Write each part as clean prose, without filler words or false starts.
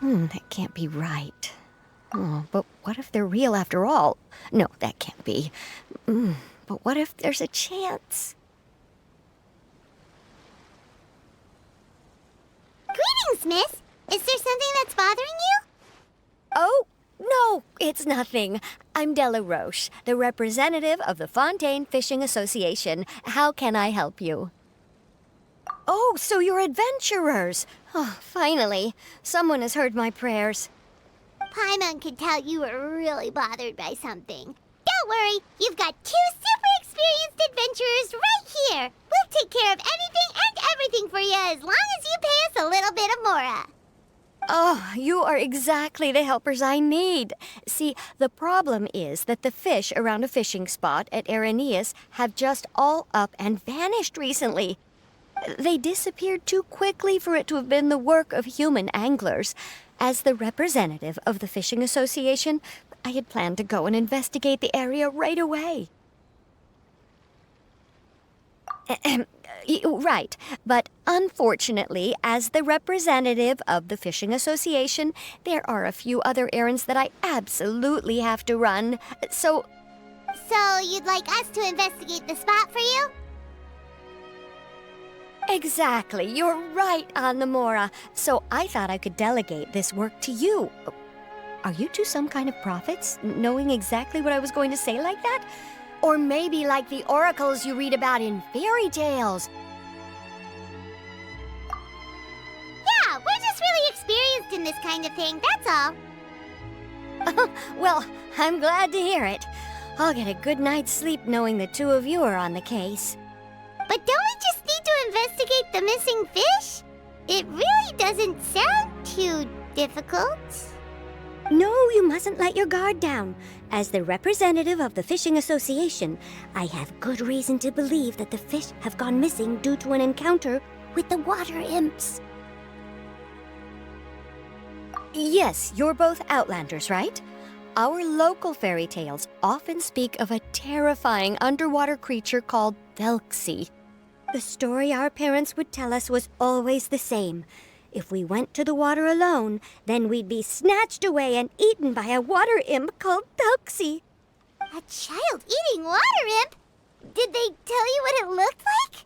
That can't be right. Oh, but what if they're real after all? No, that can't be. But what if there's a chance? Greetings, miss. Is there something that's bothering you? Oh, no, it's nothing. I'm Della Roche, the representative of the Fontaine Fishing Association. How can I help you? Oh, so you're adventurers. Oh, finally. Someone has heard my prayers. Paimon could tell you were really bothered by something. Don't worry, you've got 2 super experienced adventurers right here. We'll take care of anything and everything for you as long as you pay us a little bit of mora. Oh, you are exactly the helpers I need. See, the problem is that the fish around a fishing spot at Araneus have just all up and vanished recently. They disappeared too quickly for it to have been the work of human anglers. As the representative of the Fishing Association, I had planned to go and investigate the area right away. Right, but unfortunately, as the representative of the Fishing Association, there are a few other errands that I absolutely have to run. So you'd like us to investigate the spot for you? exactly, you're right on the mora. So I thought I could delegate this work to you. Are you two some kind of prophets, knowing exactly what I was going to say like that? Or maybe like the oracles you read about in fairy tales. Yeah, we're just really experienced in this kind of thing, that's all. Well, I'm glad to hear it. I'll get a good night's sleep knowing the two of you are on the case. But don't we just need to investigate the missing fish? It really doesn't sound too difficult. No, you mustn't let your guard down. As the representative of the Fishing Association, I have good reason to believe that the fish have gone missing due to an encounter with the water imps. Yes, you're both Outlanders, right? Our local fairy tales often speak of a terrifying underwater creature called Thelxie. The story our parents would tell us was always the same. If we went to the water alone, then we'd be snatched away and eaten by a water imp called Thelxie. A child-eating water imp? Did they tell you what it looked like?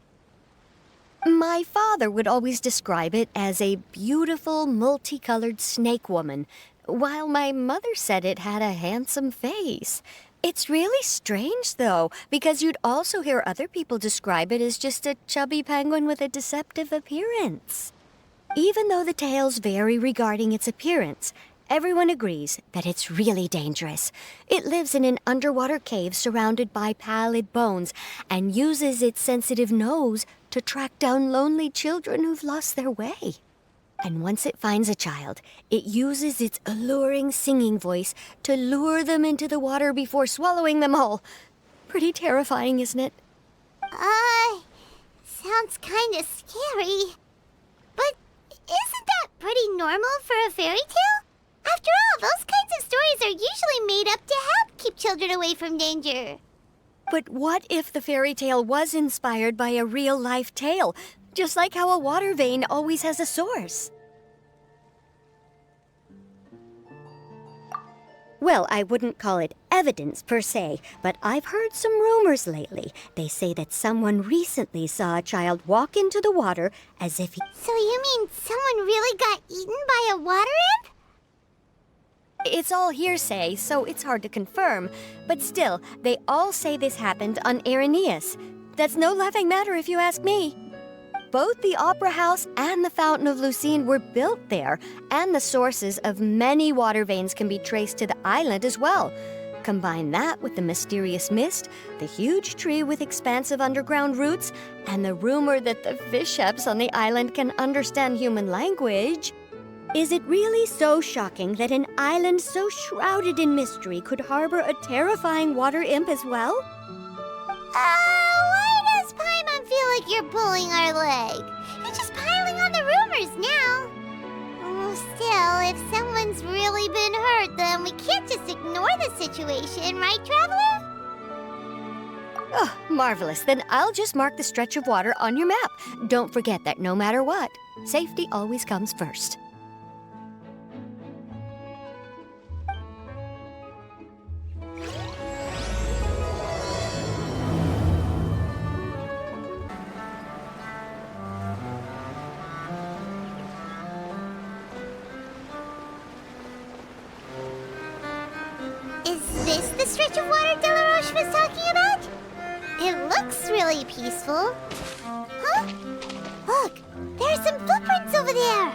My father would always describe it as a beautiful, multicolored snake woman, while my mother said it had a handsome face. It's really strange, though, because you'd also hear other people describe it as just a chubby penguin with a deceptive appearance. Even though the tales vary regarding its appearance, everyone agrees that it's really dangerous. It lives in an underwater cave surrounded by pallid bones and uses its sensitive nose to track down lonely children who've lost their way. And once it finds a child, it uses its alluring singing voice to lure them into the water before swallowing them all. Pretty terrifying, isn't it? Sounds kinda scary. But isn't that pretty normal for a fairy tale? After all, those kinds of stories are usually made up to help keep children away from danger. But what if the fairy tale was inspired by a real-life tale, just like how a water vein always has a source? Well, I wouldn't call it evidence per se, but I've heard some rumors lately. They say that someone recently saw a child walk into the water as if he... So you mean someone really got eaten by a water imp? It's all hearsay, so it's hard to confirm. But still, they all say this happened on Araneus. That's no laughing matter if you ask me. Both the Opera House and the Fountain of Lucine were built there, and the sources of many water veins can be traced to the island as well. Combine that with the mysterious mist, the huge tree with expansive underground roots, and the rumor that the fish chefs on the island can understand human language. Is it really so shocking that an island so shrouded in mystery could harbor a terrifying water imp as well? Why does Paimon feel like you're pulling our leg? You're just piling on the rumors now. Still, if someone's really been hurt, then we can't just ignore the situation, right, Traveler? Oh, marvelous. Then I'll just mark the stretch of water on your map. Don't forget that no matter what, safety always comes first. Is this the stretch of water Delaroche was talking about? It looks really peaceful. Huh? Look, there are some footprints over there.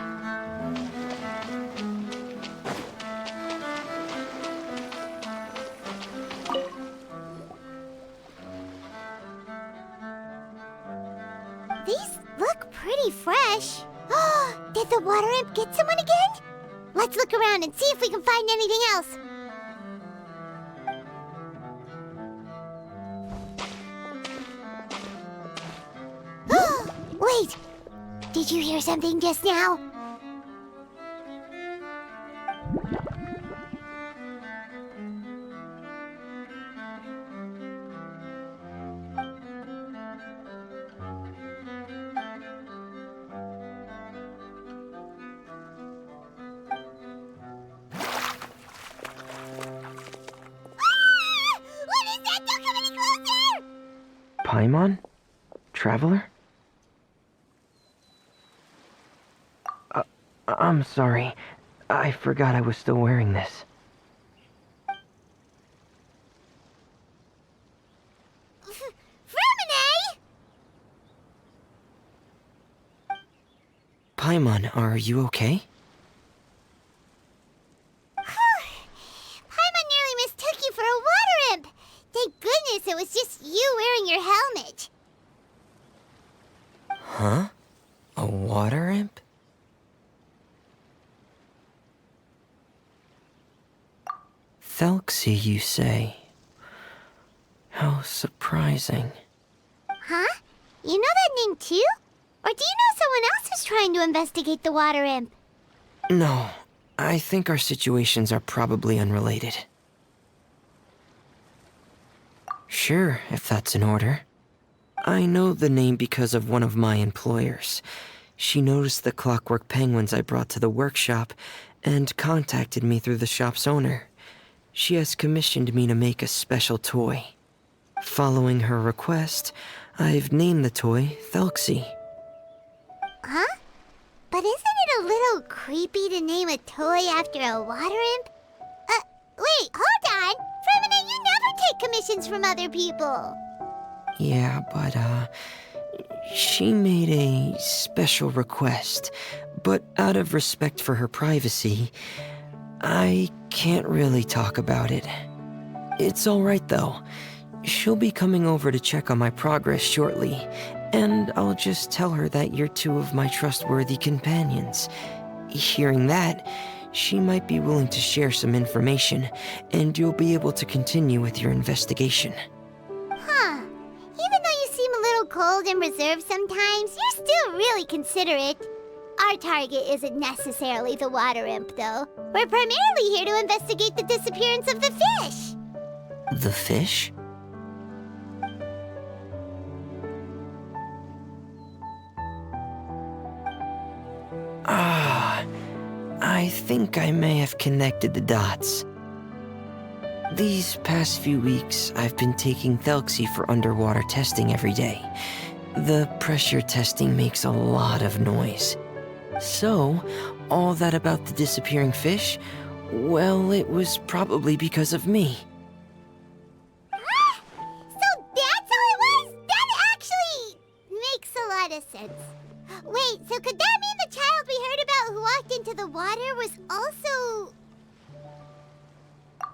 These look pretty fresh. Did the water imp get someone again? Let's look around and see if we can find anything else. Wait! Did you hear something just now? What is that? Don't come any closer! Paimon? Traveler? I'm sorry. I forgot I was still wearing this. Fremine! Paimon, are you okay? Paimon nearly mistook you for a water imp. Thank goodness it was just you wearing your helmet. Huh? A water imp? Thelxie, you say? How surprising. Huh? You know that name too? Or do you know someone else who's trying to investigate the water imp? No, I think our situations are probably unrelated. Sure, if that's in order. I know the name because of one of my employers. She noticed the clockwork penguins I brought to the workshop and contacted me through the shop's owner. She has commissioned me to make a special toy. Following her request, I've named the toy Thelxie. Huh? But isn't it a little creepy to name a toy after a water imp? Wait, hold on! Fremine, you never take commissions from other people! Yeah, but, she made a special request, but out of respect for her privacy, I can't really talk about it. It's alright though. She'll be coming over to check on my progress shortly, and I'll just tell her that you're two of my trustworthy companions. Hearing that, she might be willing to share some information, and you'll be able to continue with your investigation. Huh. Even though you seem a little cold and reserved sometimes, you're still really considerate. Our target isn't necessarily the water imp, though. We're primarily here to investigate the disappearance of the fish. The fish? I think I may have connected the dots. These past few weeks, I've been taking Thelxie for underwater testing every day. The pressure testing makes a lot of noise. So, all that about the disappearing fish, well, it was probably because of me. So that's how it was? That actually makes a lot of sense. Wait, so could that mean the child we heard about who walked into the water was also...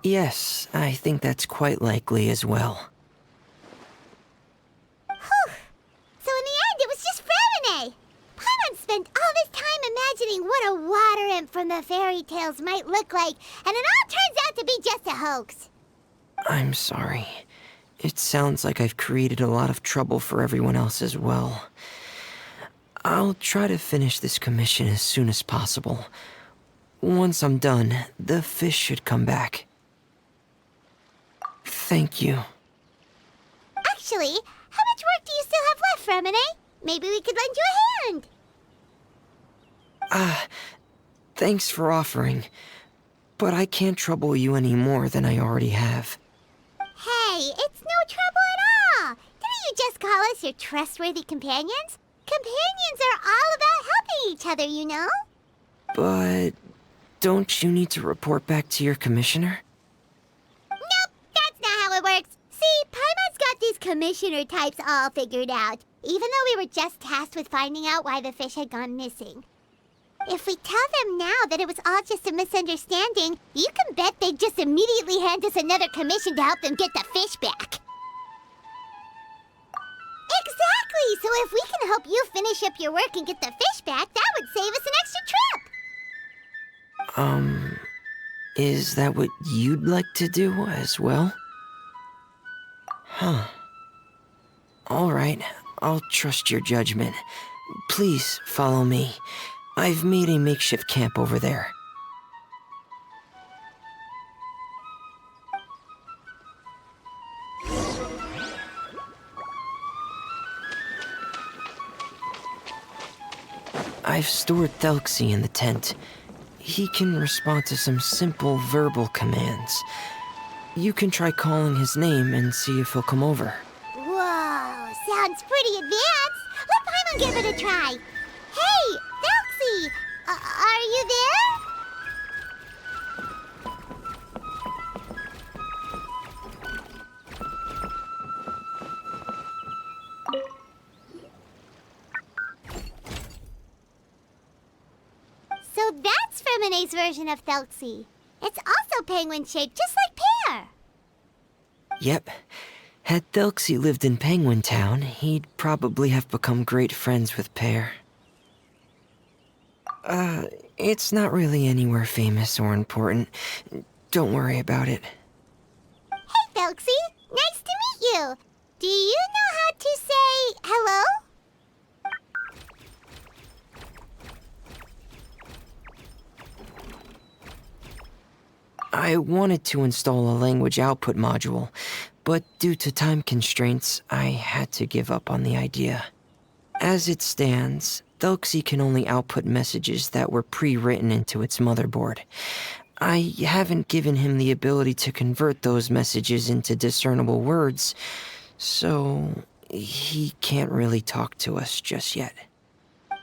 Yes, I think that's quite likely as well. Whew. So in the end, it was just Fremine. Paimon spent all this time imagining what a water imp from the fairy tales might look like, and it all turns out to be just a hoax. I'm sorry. It sounds like I've created a lot of trouble for everyone else as well. I'll try to finish this commission as soon as possible. Once I'm done, the fish should come back. Thank you. Actually, Actually, how much work do you still have left, Remine? Maybe we could lend you a hand. Thanks for offering, but I can't trouble you any more than I already have. Hey, it's no trouble at all. Didn't you just call us your trustworthy companions? Companions are all about helping each other, you know? But don't you need to report back to your commissioner? Nope, that's not how it works. See, Paimon's got these commissioner types all figured out, even though we were just tasked with finding out why the fish had gone missing. If we tell them now that it was all just a misunderstanding, you can bet they'd just immediately hand us another commission to help them get the fish back. Exactly! So if we can help you finish up your work and get the fish back, that would save us an extra trip! Is that what you'd like to do as well? Huh. Alright, I'll trust your judgment. Please follow me. I've made a makeshift camp over there. I've stored Thelxie in the tent. He can respond to some simple verbal commands. You can try calling his name and see if he'll come over. Whoa, sounds pretty advanced. Let Paimon give it a try. Hey, Thelxie, are you there? So that's Femine's version of Thelxie. It's also penguin-shaped, just like Pear. Yep. Had Thelxie lived in Penguin Town, he'd probably have become great friends with Pear. It's not really anywhere famous or important. Don't worry about it. Hey, Thelxie. Nice to meet you. Do you know how to say hello? I wanted to install a language output module, but due to time constraints, I had to give up on the idea. As it stands, Thelxie can only output messages that were pre-written into its motherboard. I haven't given him the ability to convert those messages into discernible words, so he can't really talk to us just yet.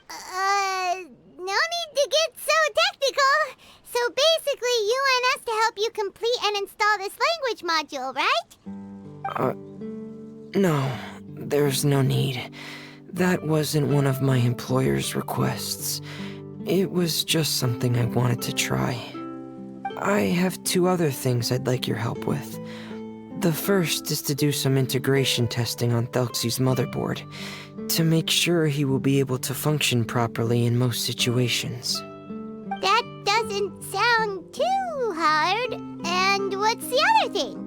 No need to get so technical. So basically, you want us to help you complete and install this language module, right? No, there's no need. That wasn't one of my employer's requests. It was just something I wanted to try. I have 2 other things I'd like your help with. The first is to do some integration testing on Thelxie's motherboard, to make sure he will be able to function properly in most situations. That doesn't sound too hard. And what's the other thing?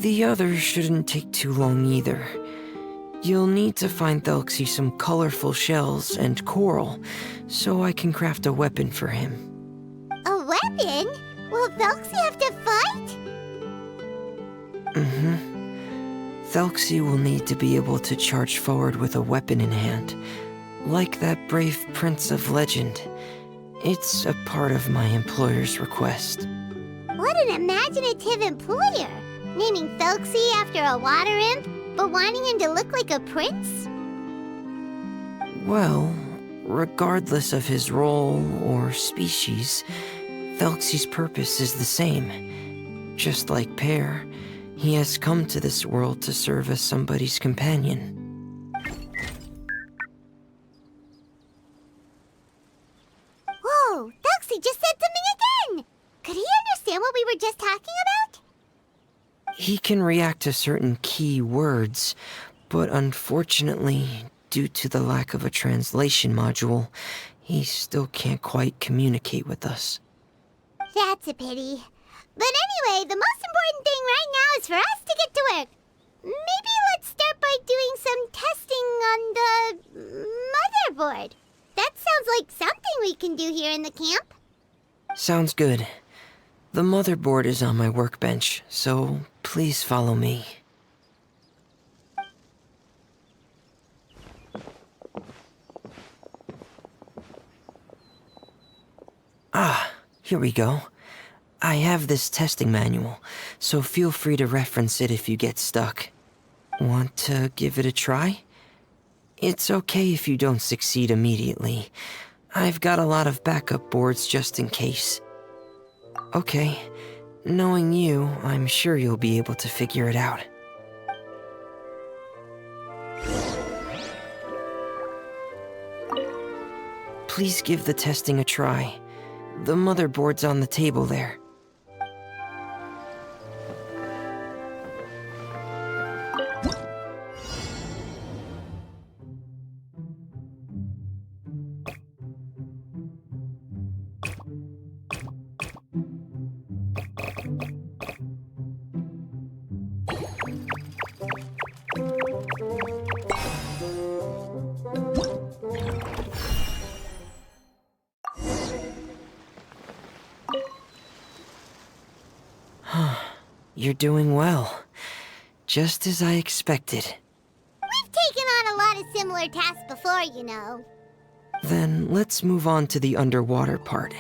The other shouldn't take too long either. You'll need to find Thelxie some colorful shells and coral, so I can craft a weapon for him. A weapon? Will Thelxie have to fight? Thelxie will need to be able to charge forward with a weapon in hand, like that brave prince of legend. It's a part of my employer's request. What an imaginative employer! Naming Thelxie after a water imp, but wanting him to look like a prince? Well, regardless of his role or species, Thelxie's purpose is the same. Just like Pear, he has come to this world to serve as somebody's companion. Whoa, Thelxie just said something again! Could he understand what we were just talking about? He can react to certain key words, but unfortunately, due to the lack of a translation module, he still can't quite communicate with us. That's a pity. But anyway, the most important thing right now is for us to get to work. Maybe let's start by doing some testing on the motherboard. That sounds like something we can do here in the camp. Sounds good. The motherboard is on my workbench, so please follow me. Ah, here we go. I have this testing manual, so feel free to reference it if you get stuck. Want to give it a try? It's okay if you don't succeed immediately. I've got a lot of backup boards just in case. Okay, knowing you, I'm sure you'll be able to figure it out. Please give the testing a try. The motherboard's on the table there. You're doing well. Just as I expected. We've taken on a lot of similar tasks before, you know. Then let's move on to the underwater part.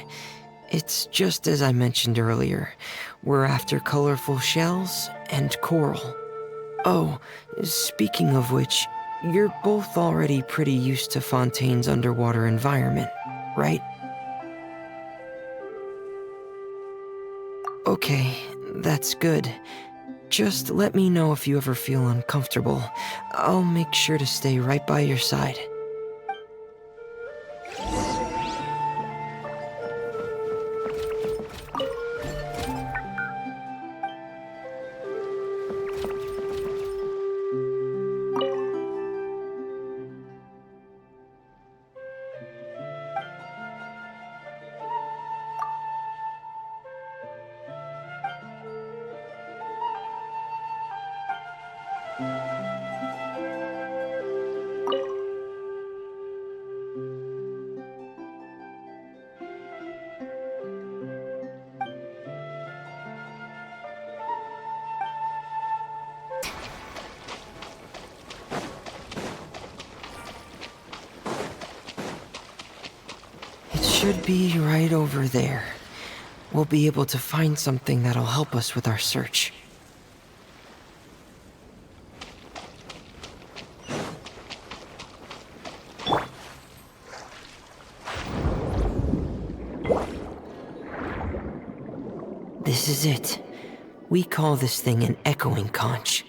It's just as I mentioned earlier. We're after colorful shells and coral. Oh, speaking of which, you're both already pretty used to Fontaine's underwater environment, right? Okay, that's good. Just let me know if you ever feel uncomfortable. I'll make sure to stay right by your side. It should be right over there. We'll be able to find something that'll help us with our search. This is it. We call this thing an echoing conch.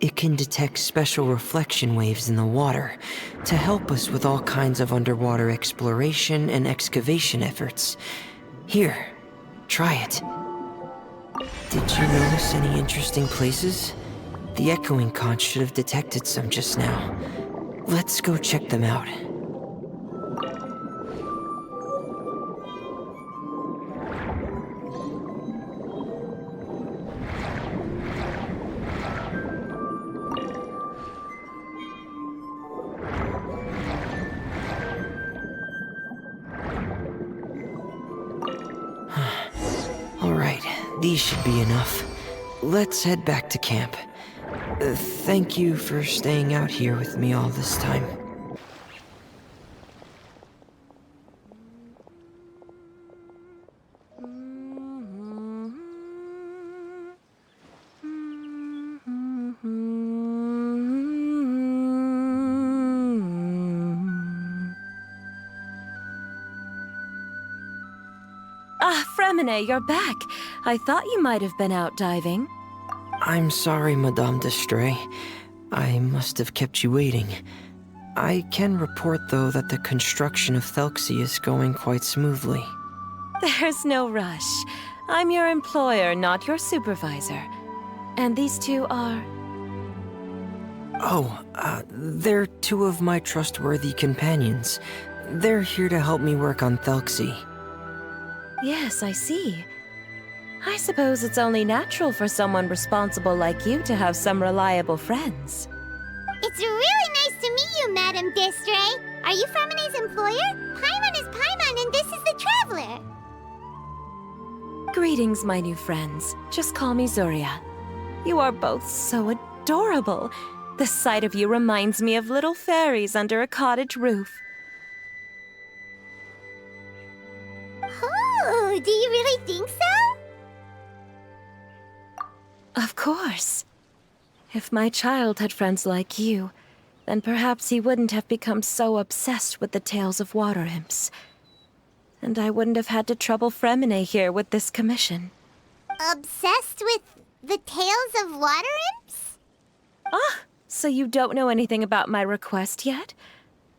It can detect special reflection waves in the water to help us with all kinds of underwater exploration and excavation efforts. Here, try it. Did you notice any interesting places? The echoing conch should have detected some just now. Let's go check them out. Alright, these should be enough. Let's head back to camp. Thank you for staying out here with me all this time. Ah, Fremine, you're back. I thought you might have been out diving. I'm sorry, Madame d'Estray. I must have kept you waiting. I can report, though, that the construction of Thelxie is going quite smoothly. There's no rush. I'm your employer, not your supervisor. And these two are... Oh, they're two of my trustworthy companions. They're here to help me work on Thelxie. Yes, I see. I suppose it's only natural for someone responsible like you to have some reliable friends. It's really nice to meet you, Madame d'Estray. Are you Fremine's employer? Paimon is Paimon, and this is the Traveler. Greetings, my new friends. Just call me Zuria. You are both so adorable. The sight of you reminds me of little fairies under a cottage roof. Oh, Oh, do you really think so? Of course. If my child had friends like you, then perhaps he wouldn't have become so obsessed with the tales of water imps. And I wouldn't have had to trouble Fremine here with this commission. Obsessed with the tales of water imps? Ah, so you don't know anything about my request yet?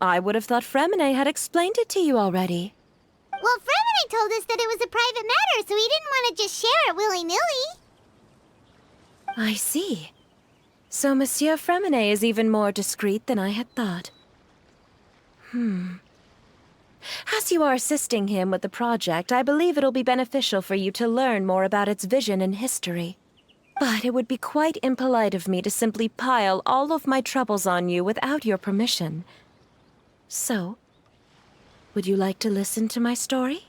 I would have thought Fremine had explained it to you already. Well, Fremine told us that it was a private matter, so he didn't want to just share it willy-nilly. I see. So Monsieur Fremine is even more discreet than I had thought. As you are assisting him with the project, I believe it'll be beneficial for you to learn more about its vision and history. But it would be quite impolite of me to simply pile all of my troubles on you without your permission. So, would you like to listen to my story?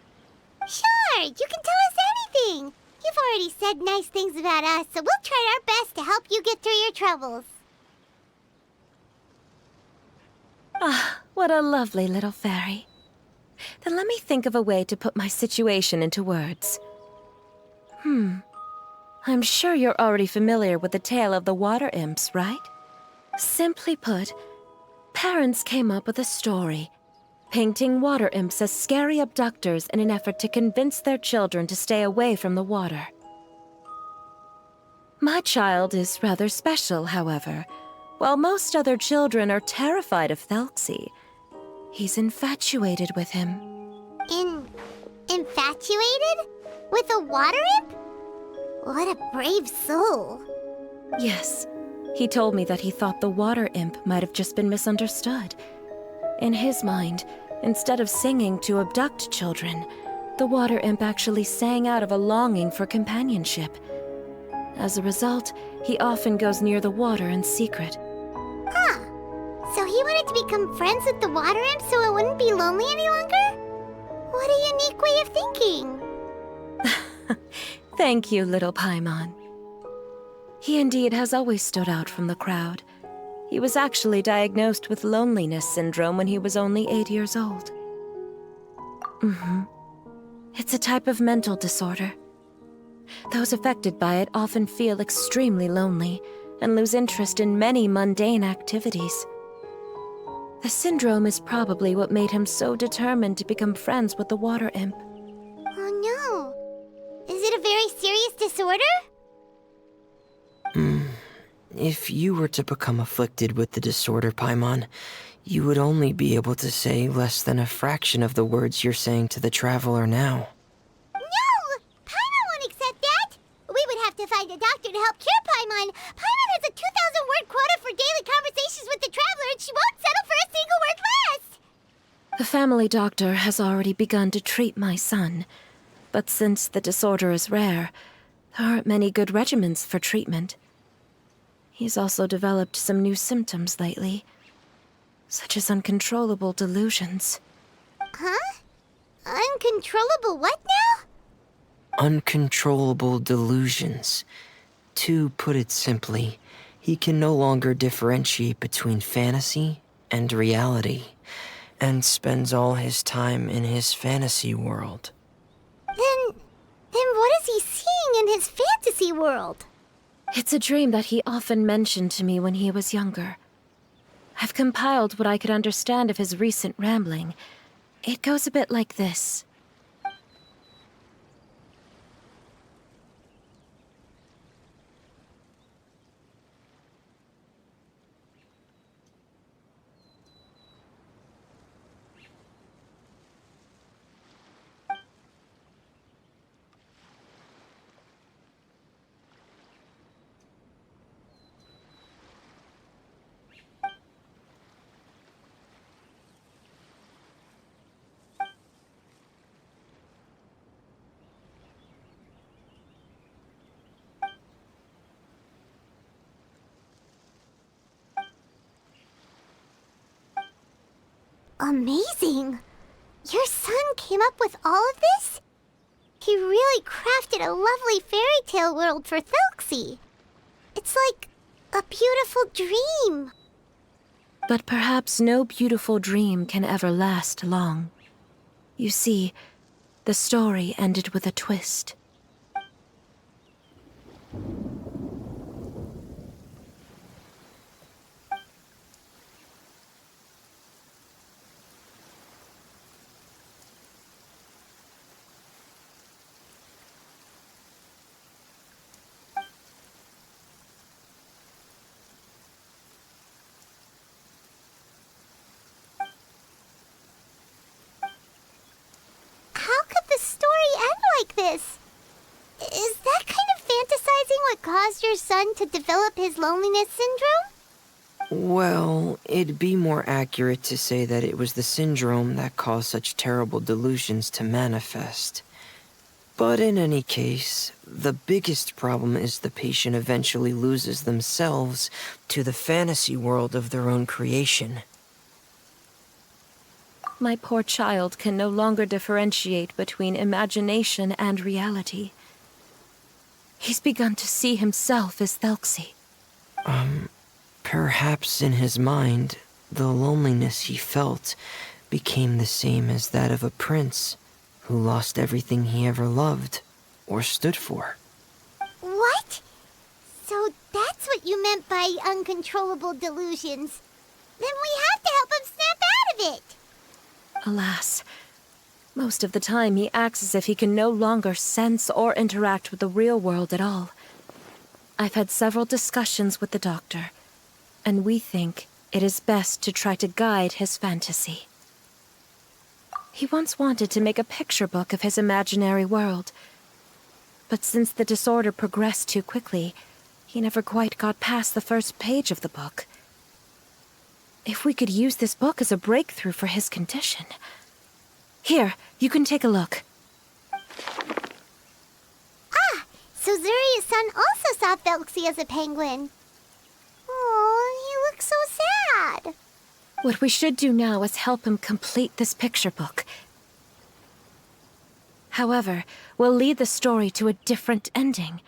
Sure, you can tell us anything. You've already said nice things about us, so we'll try our best to help you get through your troubles. Ah, what a lovely little fairy. Then let me think of a way to put my situation into words. I'm sure you're already familiar with the tale of the water imps, right? Simply put, parents came up with a story, painting water imps as scary abductors in an effort to convince their children to stay away from the water. My child is rather special, however. While most other children are terrified of Thelxie, he's infatuated with him. Infatuated? With a water imp? What a brave soul. Yes, he told me that he thought the water imp might have just been misunderstood. In his mind, instead of singing to abduct children, the water imp actually sang out of a longing for companionship. As a result, he often goes near the water in secret. Huh. So he wanted to become friends with the water imp so it wouldn't be lonely any longer? What a unique way of thinking. Thank you, little Paimon. He indeed has always stood out from the crowd. He was actually diagnosed with loneliness syndrome when he was only 8 years old. It's a type of mental disorder. Those affected by it often feel extremely lonely and lose interest in many mundane activities. The syndrome is probably what made him so determined to become friends with the water imp. Oh no. Is it a very serious disorder? If you were to become afflicted with the disorder, Paimon, you would only be able to say less than a fraction of the words you're saying to the traveler now. No! Paimon won't accept that! We would have to find a doctor to help cure Paimon. Paimon has a 2,000-word quota for daily conversations with the traveler, and she won't settle for a single word less! The family doctor has already begun to treat my son, but since the disorder is rare, there aren't many good regimens for treatment. He's also developed some new symptoms lately, such as uncontrollable delusions. Huh? Uncontrollable what now? Uncontrollable delusions. To put it simply, he can no longer differentiate between fantasy and reality, and spends all his time in his fantasy world. Then what is he seeing in his fantasy world? It's a dream that he often mentioned to me when he was younger. I've compiled what I could understand of his recent rambling. It goes a bit like this. Amazing! Your son came up with all of this? He really crafted a lovely fairy tale world for Thelxie. It's like a beautiful dream. But perhaps no beautiful dream can ever last long. You see, The story ended with a twist. How could the story end like this? Is that kind of fantasizing what caused your son to develop his loneliness syndrome? Well, it'd be more accurate to say that it was the syndrome that caused such terrible delusions to manifest. But in any case, the biggest problem is the patient eventually loses themselves to the fantasy world of their own creation. My poor child can no longer differentiate between imagination and reality. He's begun to see himself as Thelxie. Perhaps in his mind, the loneliness he felt became the same as that of a prince who lost everything he ever loved or stood for. What? So that's what you meant by uncontrollable delusions. Then we have to help him snap out of it. Alas, most of the time he acts as if he can no longer sense or interact with the real world at all. I've had several discussions with the doctor, and we think it is best to try to guide his fantasy. He once wanted to make a picture book of his imaginary world, but since the disorder progressed too quickly, he never quite got past the first page of the book. If we could use this book as a breakthrough for his condition... Here, you can take a look. Ah, so Zuria's son also saw Thelxie as a penguin. Oh, he looks so sad. What we should do now is help him complete this picture book. However, we'll lead the story to a different ending.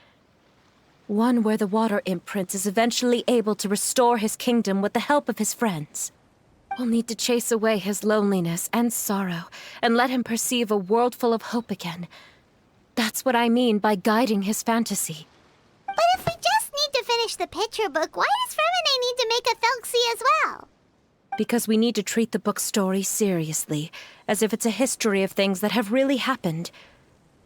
One where the Water Imp Prince is eventually able to restore his kingdom with the help of his friends. We'll need to chase away his loneliness and sorrow, and let him perceive a world full of hope again. That's what I mean by guiding his fantasy. But if we just need to finish the picture book, why does Fremine need to make a Thelxie as well? Because we need to treat the book's story seriously, as if it's a history of things that have really happened.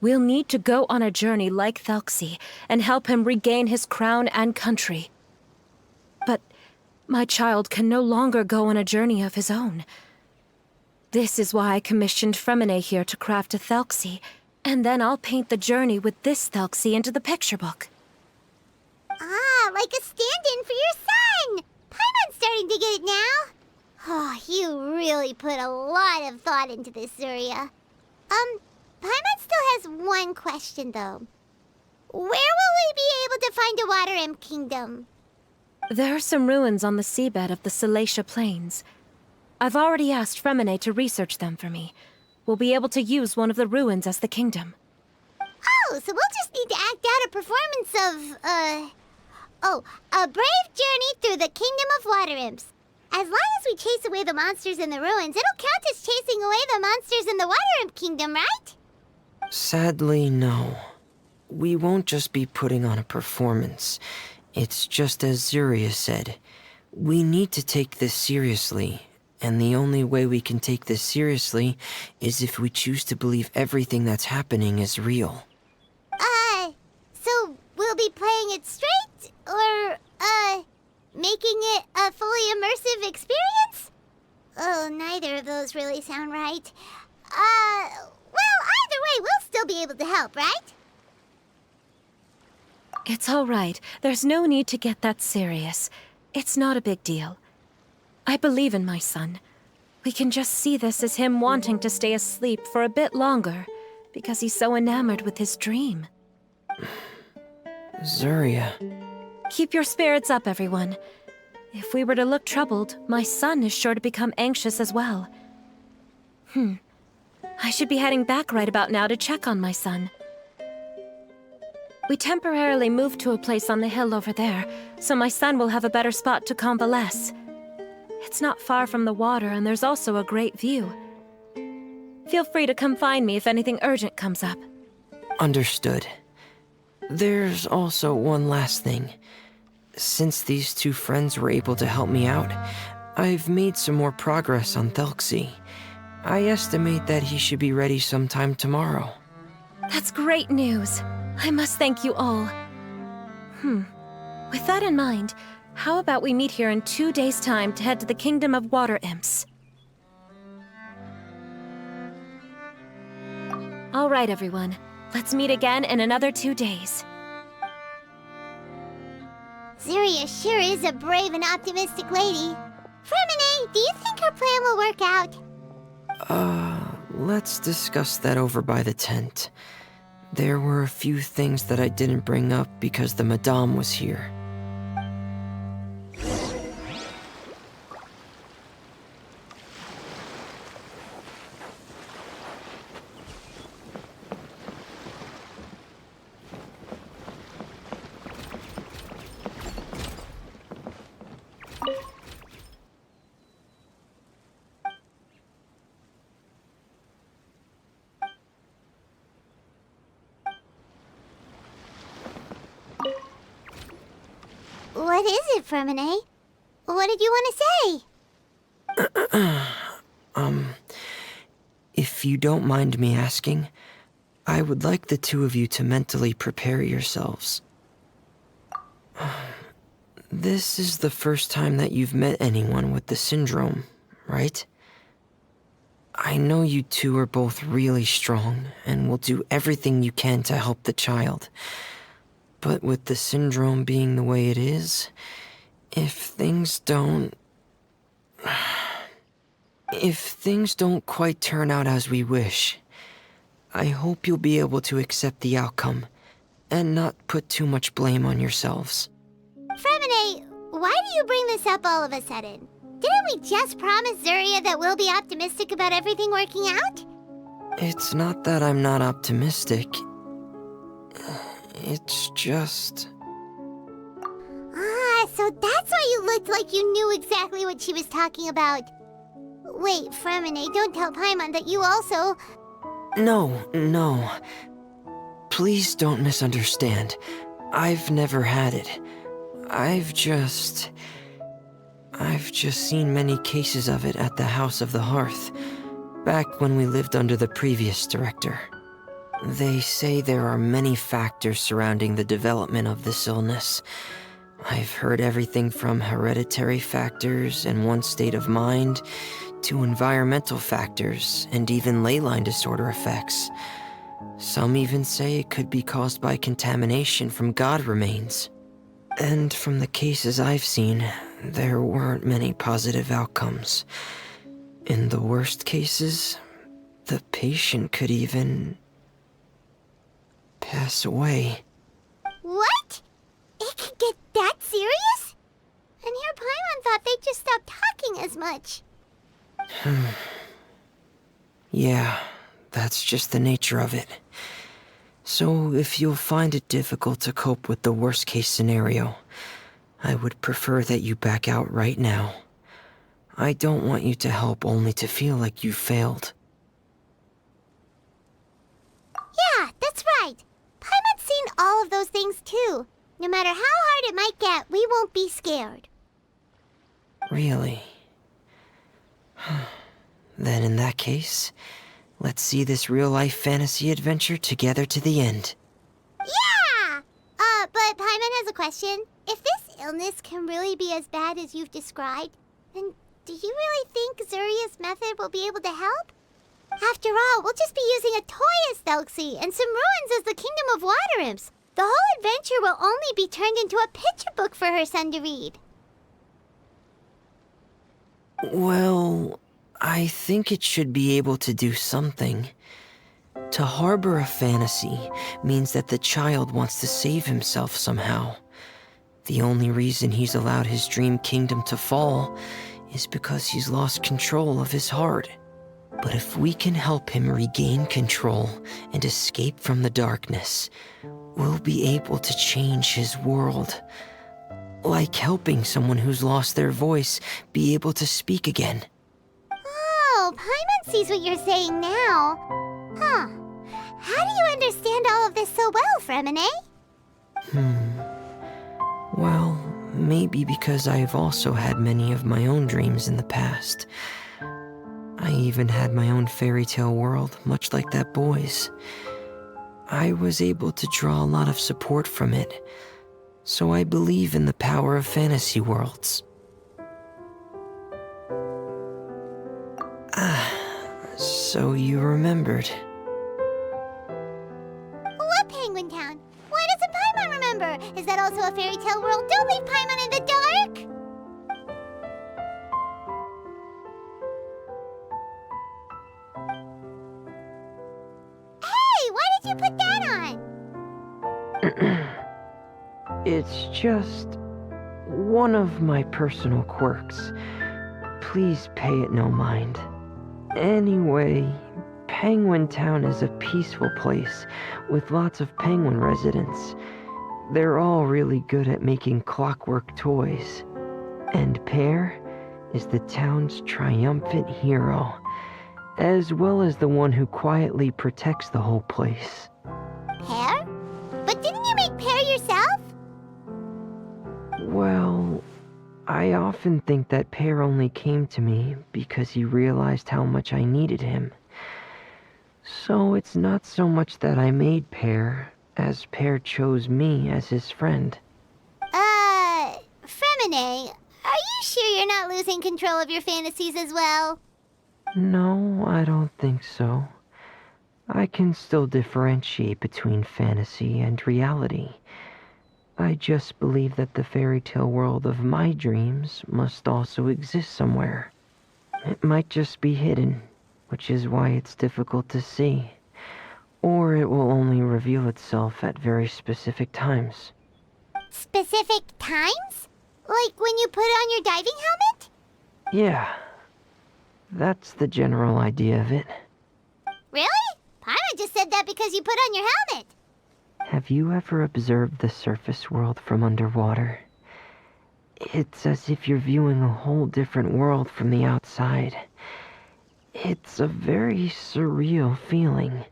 We'll need to go on a journey like Thelxie, and help him regain his crown and country. But my child can no longer go on a journey of his own. This is why I commissioned Fremine here to craft a Thelxie, and then I'll paint the journey with this Thelxie into the picture book. Ah, like a stand-in for your son! Paimon's starting to get it now. Oh, you really put a lot of thought into this, Zuria. Paimon still has one question, though. Where will we be able to find a Water Imp Kingdom? There are some ruins on the seabed of the Thelxie Plains. I've already asked Fremine to research them for me. We'll be able to use one of the ruins as the kingdom. Oh, so we'll just need to act out a performance of, a brave journey through the Kingdom of Water Imps. As long as we chase away the monsters in the ruins, it'll count as chasing away the monsters in the Water Imp Kingdom, right? Sadly, no. We won't just be putting on a performance. It's just as Zuria said. We need to take this seriously, and the only way we can take this seriously is if we choose to believe everything that's happening is real. So we'll be playing it straight, or, making it a fully immersive experience? Oh, neither of those really sound right. Well, either way, we'll still be able to help, right? It's all right. There's no need to get that serious. It's not a big deal. I believe in my son. We can just see this as him wanting to stay asleep for a bit longer, because he's so enamored with his dream. Zuria. Keep your spirits up, everyone. If we were to look troubled, my son is sure to become anxious as well. I should be heading back right about now to check on my son. We temporarily moved to a place on the hill over there, so my son will have a better spot to convalesce. It's not far from the water, and there's also a great view. Feel free to come find me if anything urgent comes up. Understood. There's also one last thing. Since these two friends were able to help me out, I've made some more progress on Thelxie. I estimate that he should be ready sometime tomorrow. That's great news. I must thank you all. With that in mind, how about we meet here in 2 days' time to head to the Kingdom of Water Imps? All right, everyone. Let's meet again in another 2 days. Zeria sure is a brave and optimistic lady. Fremine, do you think her plan will work out? Let's discuss that over by the tent. There were a few things that I didn't bring up because the Madame was here. What is it, Fremine? What did you want to say? If you don't mind me asking, I would like the two of you to mentally prepare yourselves. This is the first time that you've met anyone with the syndrome, right? I know you two are both really strong and will do everything you can to help the child. But with the syndrome being the way it is, if things don't quite turn out as we wish, I hope you'll be able to accept the outcome and not put too much blame on yourselves. Fremine, why do you bring this up all of a sudden? Didn't we just promise Zeria that we'll be optimistic about everything working out? It's not that I'm not optimistic. It's just... So that's why you looked like you knew exactly what she was talking about. Wait, Fremine, don't tell Paimon that you also... No. Please don't misunderstand. I've never had it. I've just seen many cases of it at the House of the Hearth, back when we lived under the previous director. They say there are many factors surrounding the development of this illness. I've heard everything from hereditary factors and one's state of mind, to environmental factors and even ley line disorder effects. Some even say it could be caused by contamination from god remains. And from the cases I've seen, there weren't many positive outcomes. In the worst cases, the patient could even pass away. What? It could get that serious? And here Paimon thought they'd just stop talking as much. Yeah, that's just the nature of it. So if you'll find it difficult to cope with the worst case scenario, I would prefer that you back out right now. I don't want you to help only to feel like you failed. Yeah, that's right. Paimon's seen all of those things too. No matter how hard it might get, we won't be scared. Really? Then in that case, let's see this real-life fantasy adventure together to the end. Yeah! But Paimon has a question. If this illness can really be as bad as you've described, then do you really think Zuria's method will be able to help? After all, we'll just be using a toy as Thelxie and some ruins as the Kingdom of Water Imps. The whole adventure will only be turned into a picture book for her son to read. Well, I think it should be able to do something. To harbor a fantasy means that the child wants to save himself somehow. The only reason he's allowed his dream kingdom to fall is because he's lost control of his heart. But if we can help him regain control and escape from the darkness, we'll be able to change his world. Like helping someone who's lost their voice be able to speak again. Oh, Paimon sees what you're saying now. Huh. How do you understand all of this so well, Fremine? Well, maybe because I've also had many of my own dreams in the past. I even had my own fairy tale world, much like that boy's. I was able to draw a lot of support from it, so I believe in the power of fantasy worlds. So you remembered. What Penguin Town? Why doesn't Paimon remember? Is that also a fairy tale world? Don't leave Paimon in the dark! Hey, why did you put that on? It's just one of my personal quirks. Please pay it no mind. Anyway, Penguin Town is a peaceful place with lots of penguin residents. They're all really good at making clockwork toys. And Pear is the town's triumphant hero, as well as the one who quietly protects the whole place. Pear? But didn't you make Pear yourself? Well, I often think that Pear only came to me because he realized how much I needed him. So it's not so much that I made Pear, as Pear chose me as his friend. Fremine, are you sure you're not losing control of your fantasies as well? No, I don't think so. I can still differentiate between fantasy and reality. I just believe that the fairy tale world of my dreams must also exist somewhere. It might just be hidden, which is why it's difficult to see. Or it will only reveal itself at very specific times. Specific times? Like when you put on your diving helmet? Yeah, that's the general idea of it. Really? Paimon just said that because you put on your helmet. Have you ever observed the surface world from underwater? It's as if you're viewing a whole different world from the outside. It's a very surreal feeling.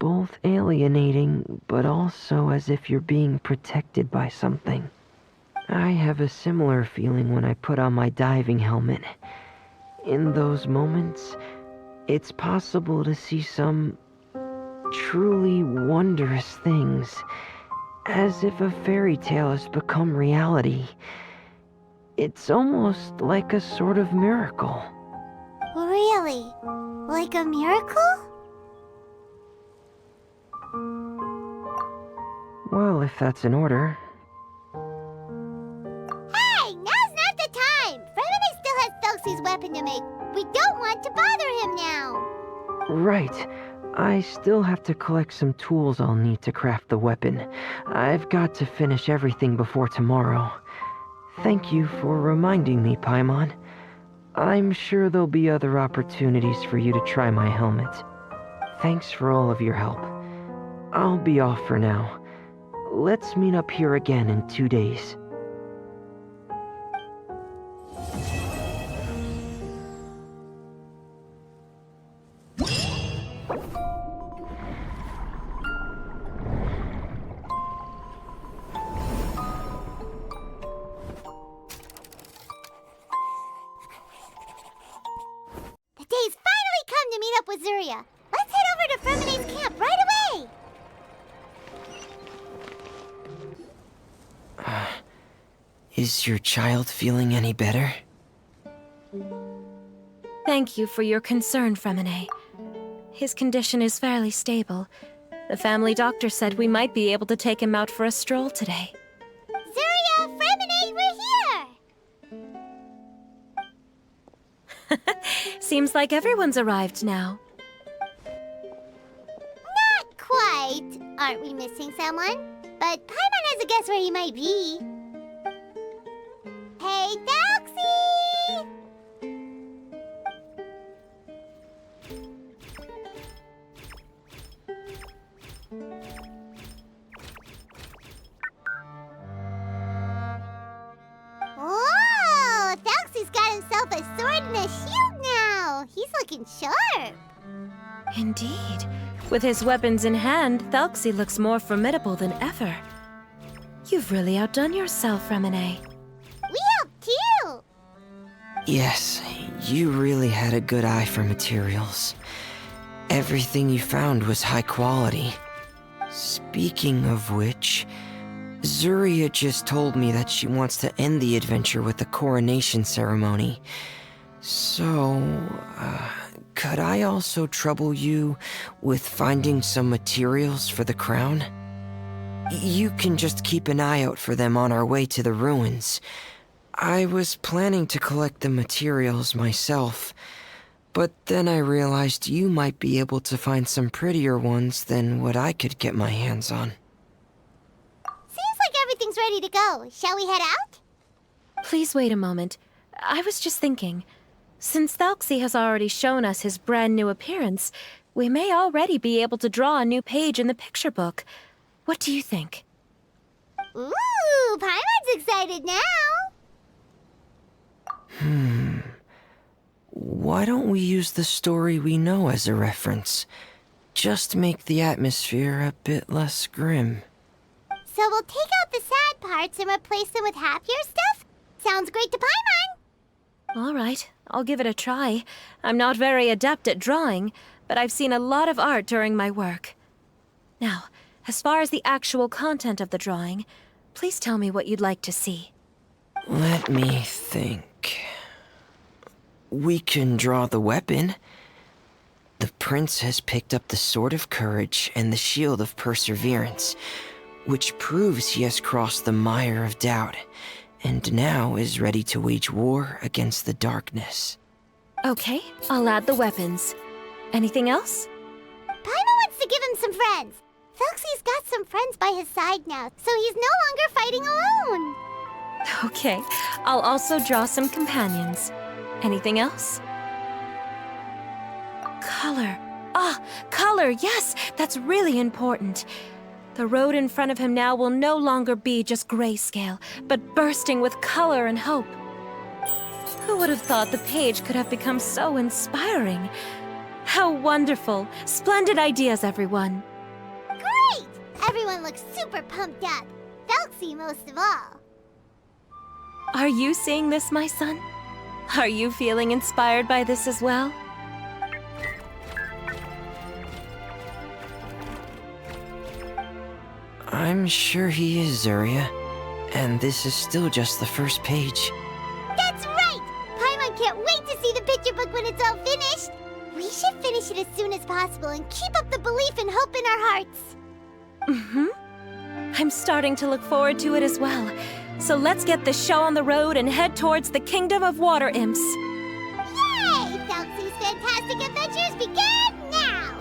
Both alienating, but also as if you're being protected by something. I have a similar feeling when I put on my diving helmet. In those moments, it's possible to see some truly wondrous things, as if a fairy tale has become reality. It's almost like a sort of miracle. Really? Like a miracle? Well, if that's in order. Hey, now's not the time! Fremine still has Thelxie's weapon to make. We don't want to bother him now. Right. I still have to collect some tools I'll need to craft the weapon. I've got to finish everything before tomorrow. Thank you for reminding me, Paimon. I'm sure there'll be other opportunities for you to try my helmet. Thanks for all of your help. I'll be off for now. Let's meet up here again in 2 days. The day's finally come to meet up with Zuria. Let's head over to Fremine's camp right away! Is your child feeling any better? Thank you for your concern, Fremine. His condition is fairly stable. The family doctor said we might be able to take him out for a stroll today. Zuria, Fremine, we're here! Seems like everyone's arrived now. Not quite. Aren't we missing someone? But Paimon has a guess where he might be. Hey, Thelxie! Whoa! Thelxie's got himself a sword and a shield now! He's looking looking sharp. Indeed. With his weapons in hand, Thelxie looks more formidable than ever. You've really outdone yourself, Remine. We helped too. Yes, you really had a good eye for materials. Everything you found was high quality. Speaking of which, Zuria just told me that she wants to end the adventure with the coronation ceremony. So, could I also trouble you with finding some materials for the crown? You can just keep an eye out for them on our way to the ruins. I was planning to collect the materials myself, but then I realized you might be able to find some prettier ones than what I could get my hands on. Seems like everything's ready to go. Shall we head out? Please wait a moment. I was just thinking. Since Thelxie has already shown us his brand new appearance, we may already be able to draw a new page in the picture book. What do you think? Ooh, Paimon's excited now. Why don't we use the story we know as a reference? Just make the atmosphere a bit less grim. So we'll take out the sad parts and replace them with happier stuff? Sounds great to Paimon. All right, I'll give it a try. I'm not very adept at drawing, but I've seen a lot of art during my work. Now, as far as the actual content of the drawing, please tell me what you'd like to see. Let me think. We can draw the weapon. The prince has picked up the Sword of Courage and the Shield of Perseverance, which proves he has crossed the mire of doubt, and now is ready to wage war against the darkness. Okay, I'll add the weapons. Anything else? Paimon wants to give him some friends. Thelxie's got some friends by his side now, so he's no longer fighting alone. Okay, I'll also draw some companions. Anything else? Color. Ah, color, yes, that's really important. The road in front of him now will no longer be just grayscale, but bursting with color and hope. Who would have thought the page could have become so inspiring? How wonderful! Splendid ideas, everyone! Great! Everyone looks super pumped up. Thelxie most of all. Are you seeing this, my son? Are you feeling inspired by this as well? I'm sure he is, Zuria. And this is still just the first page. That's right! Paimon can't wait to see the picture book when it's all finished. We should finish it as soon as possible and keep up the belief and hope in our hearts. I'm starting to look forward to it as well. So let's get this show on the road and head towards the Kingdom of Water Imps. Yay! Thelxie's fantastic adventures begin now!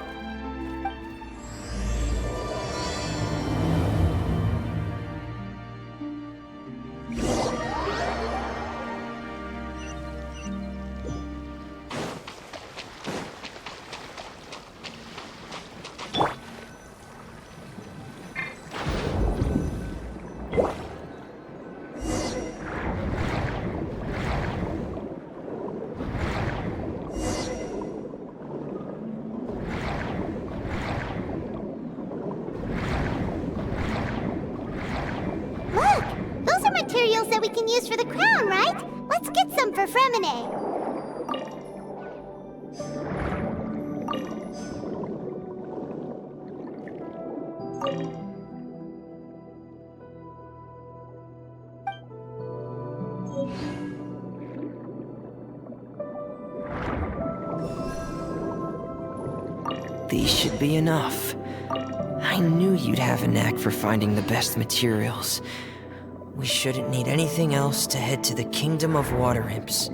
Look! Those are materials that we can use for the crown, right? Let's get some for Fremine. These should be enough. I knew you'd have a knack for finding the best materials. We shouldn't need anything else to head to the Kingdom of Water Imps.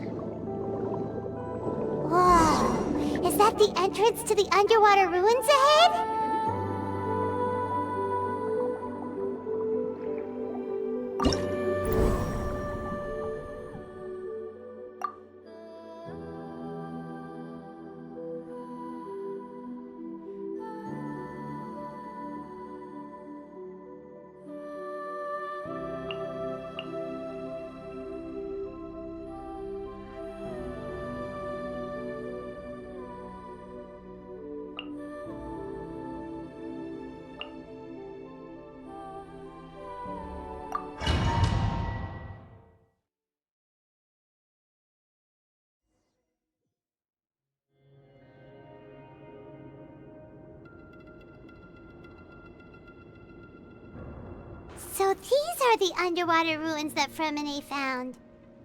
Whoa! Is that the entrance to the underwater ruins ahead? So these are the underwater ruins that Fremine found.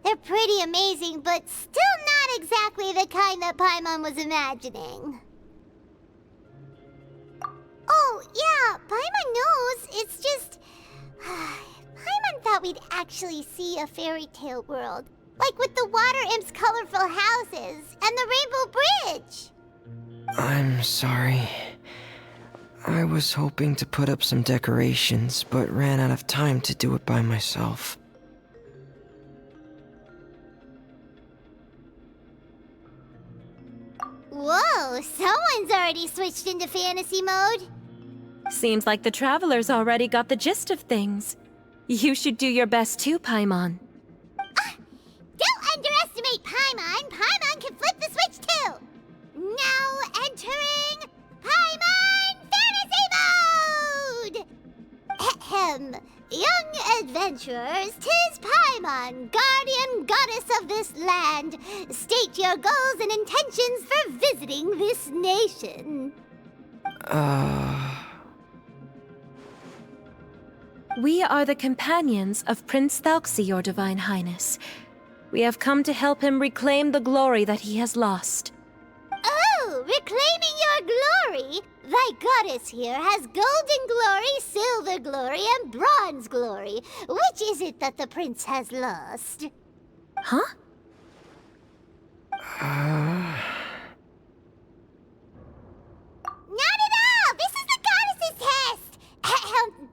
They're pretty amazing, but still not exactly the kind that Paimon was imagining. Oh, yeah, Paimon knows. It's just... Paimon thought we'd actually see a fairy tale world. Like with the water imp's colorful houses and the rainbow bridge. I'm sorry. I was hoping to put up some decorations, but ran out of time to do it by myself. Whoa, someone's already switched into fantasy mode. Seems like the travelers already got the gist of things. You should do your best too, Paimon. Don't underestimate Paimon. Paimon can flip the switch too. Now entering Paimon Fantasy Mode! Ahem. Young adventurers, 'tis Paimon, guardian goddess of this land. State your goals and intentions for visiting this nation. We are the companions of Prince Thelxie, your Divine Highness. We have come to help him reclaim the glory that he has lost. Oh, reclaiming your glory? Thy goddess here has golden glory, silver glory, and bronze glory. Which is it that the prince has lost? Huh? Not at all! This is the goddess's test! Ahem.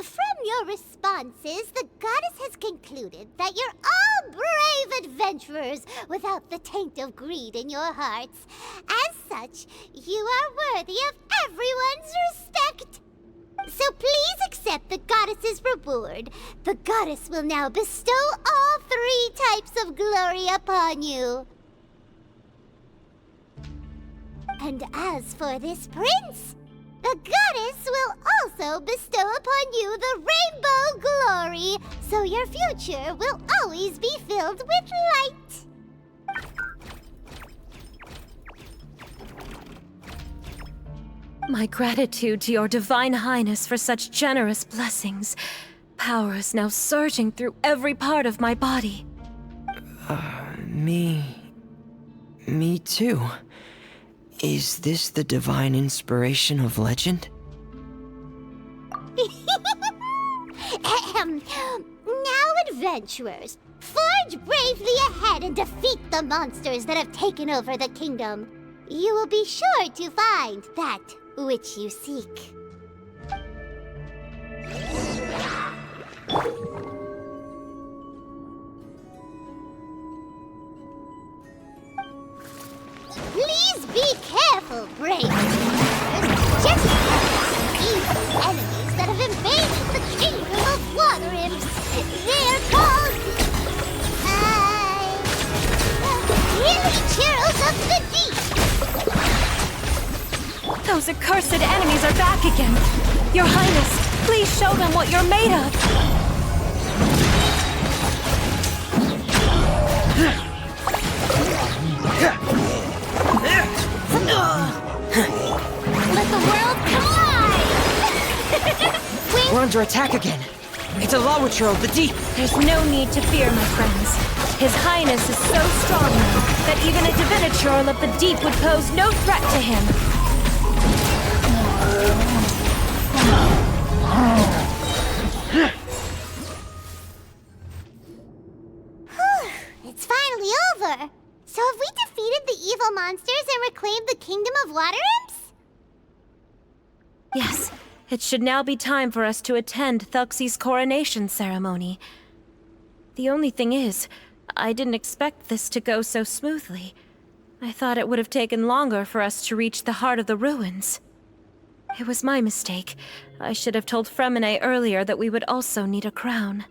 From your responses, the goddess has concluded that you're all brave adventurers without the taint of greed in your hearts. As such, you are worthy of everyone's respect. So please accept the goddess's reward. The goddess will now bestow all 3 types of glory upon you. And as for this prince, the goddess will also bestow upon you the rainbow glory, so your future will always be filled with light. My gratitude to your Divine Highness for such generous blessings. Power is now surging through every part of my body. Me too. Is this the divine inspiration of legend? Ahem. Now, adventurers, forge bravely ahead and defeat the monsters that have taken over the kingdom. You will be sure to find that which you seek. Please be careful, brave adventurers. Just because evil enemies that have invaded the kingdom of water imps. They're called... Churls of the deep. Those accursed enemies are back again. Your Highness, please show them what you're made of. Let the world collide! We're under attack again. It's a Lawitcher of the deep. There's no need to fear, my friends. His Highness is so strong now that even a Diviniturl of the deep would pose no threat to him. It's finally over. So have we defeated the evil monsters and reclaimed the kingdom of water imps? Yes, it should now be time for us to attend Thelxie's coronation ceremony. The only thing is, I didn't expect this to go so smoothly. I thought it would have taken longer for us to reach the heart of the ruins. It was my mistake. I should have told Fremine earlier that we would also need a crown.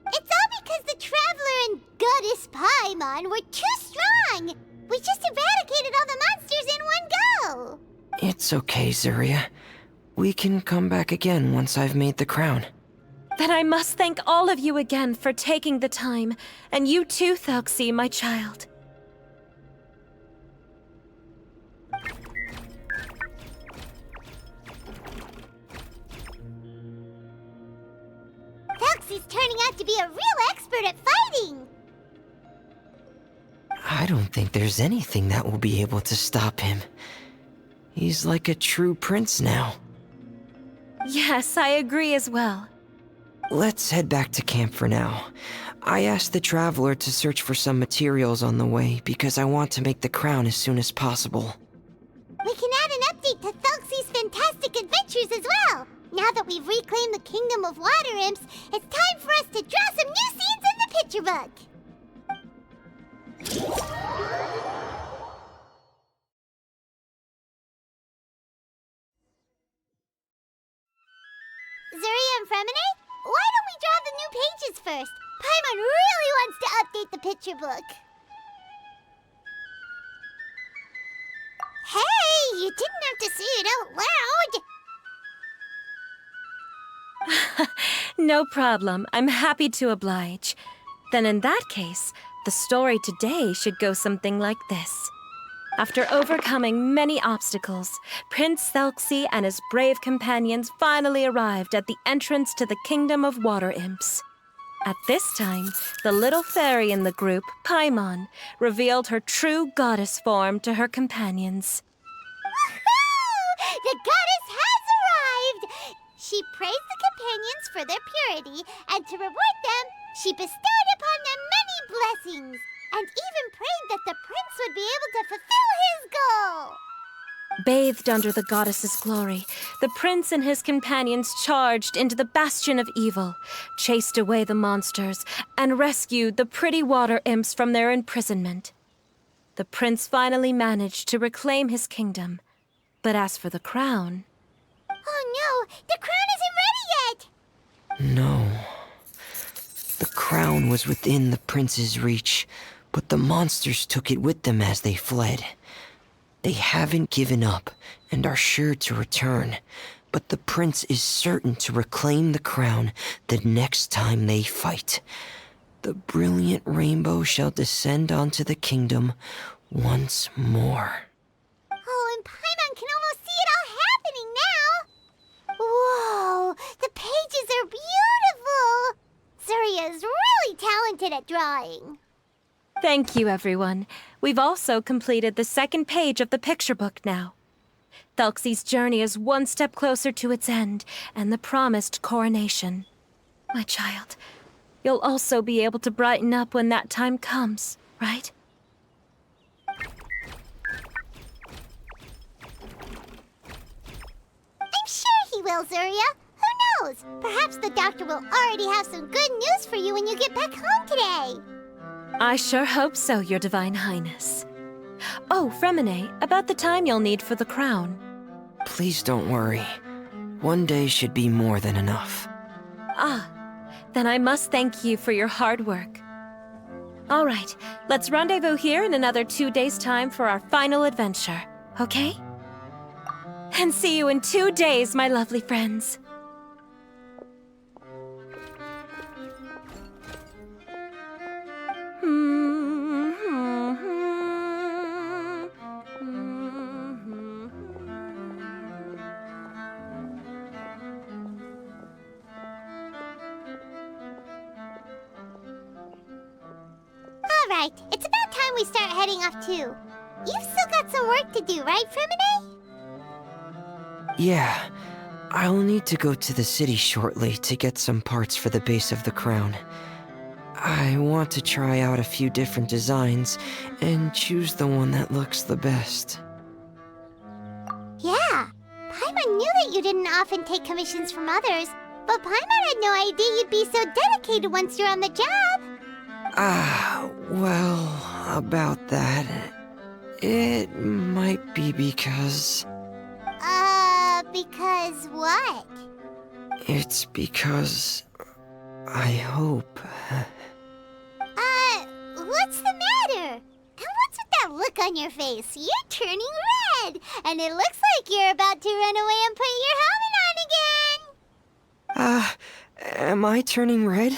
It's all because the Traveler and Goddess Paimon were too strong! We just eradicated all the monsters in one go! It's okay, Zuria. We can come back again once I've made the crown. Then I must thank all of you again for taking the time, and you too, Thelxie, my child. turning out to be a real expert at fighting. I don't think there's anything that will be able to stop him. He's like a true prince now. Yes, I agree as well. Let's head back to camp for now. I asked the traveler to search for some materials on the way because I want to make the crown as soon as possible. We can add an update to Thelxie's fantastic adventures as well. Now that we've reclaimed the Kingdom of Water Imps, it's time for us to draw some new scenes in the picture book. Zuria and Fremine, why don't we draw the new pages first? Paimon really wants to update the picture book. Hey, you didn't have to say it out loud. No problem. I'm happy to oblige. Then in that case, the story today should go something like this. After overcoming many obstacles, Prince Thelxie and his brave companions finally arrived at the entrance to the Kingdom of Water Imps. At this time, the little fairy in the group, Paimon, revealed her true goddess form to her companions. Woohoo! The goddess has arrived! She praised the companions for their purity, and to reward them, she bestowed upon them many blessings, and even prayed that the prince would be able to fulfill his goal. Bathed under the goddess's glory, the prince and his companions charged into the bastion of evil, chased away the monsters, and rescued the pretty water imps from their imprisonment. The prince finally managed to reclaim his kingdom. But as for the crown... Oh no, the crown isn't ready yet! No. The crown was within the prince's reach, but the monsters took it with them as they fled. They haven't given up and are sure to return, but the prince is certain to reclaim the crown the next time they fight. The brilliant rainbow shall descend onto the kingdom once more. Oh, and Paimon can almost see it all happening now! Whoa, the pages are beautiful! Zuria is really talented at drawing. Thank you, everyone. We've also completed the second page of the picture book now. Thelxie's journey is one step closer to its end and the promised coronation. My child, you'll also be able to brighten up when that time comes, right? I'm sure he will, Zuria. Who knows? Perhaps the doctor will already have some good news for you when you get back home today. I sure hope so, Your Divine Highness. Oh, Fremine, about the time you'll need for the crown. Please don't worry. One day should be more than enough. Ah, then I must thank you for your hard work. All right, let's rendezvous here in another 2 days' time for our final adventure, okay? And see you in 2 days, my lovely friends. Alright, it's about time we start heading off too. You've still got some work to do, right, Fremine? Yeah, I'll need to go to the city shortly to get some parts for the base of the crown. I want to try out a few different designs and choose the one that looks the best. Yeah, Paimon knew that you didn't often take commissions from others, but Paimon had no idea you'd be so dedicated once you're on the job. Well, about that, it might be because... Because what? It's because... I hope... What's the matter? And what's with that look on your face? You're turning red, and it looks like you're about to run away and put your helmet on again. Am I turning red?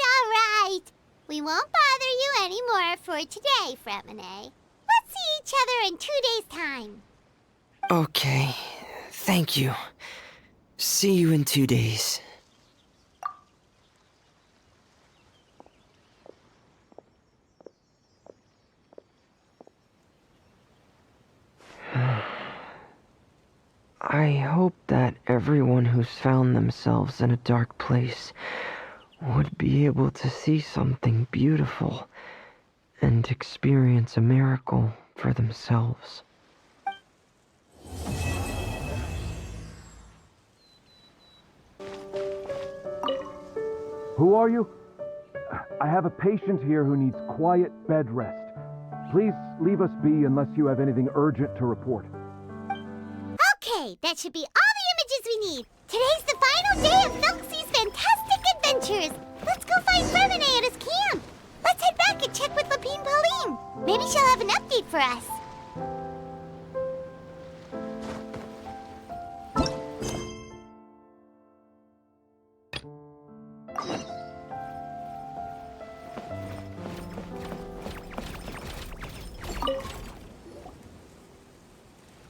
All right. We won't bother you anymore for today, Fremine. Let's see each other in 2 days' time. Okay, thank you. See you in 2 days. I hope that everyone who's found themselves in a dark place would be able to see something beautiful and experience a miracle for themselves. Who are you? I have a patient here who needs quiet bed rest. Please leave us be unless you have anything urgent to report. Okay, that should be all the images we need. Today's the final day of Thelxie's fantastic adventures. Let's go find Fremine at his camp. Let's head back and check with Lapine Pauline. Maybe she'll have an update for us.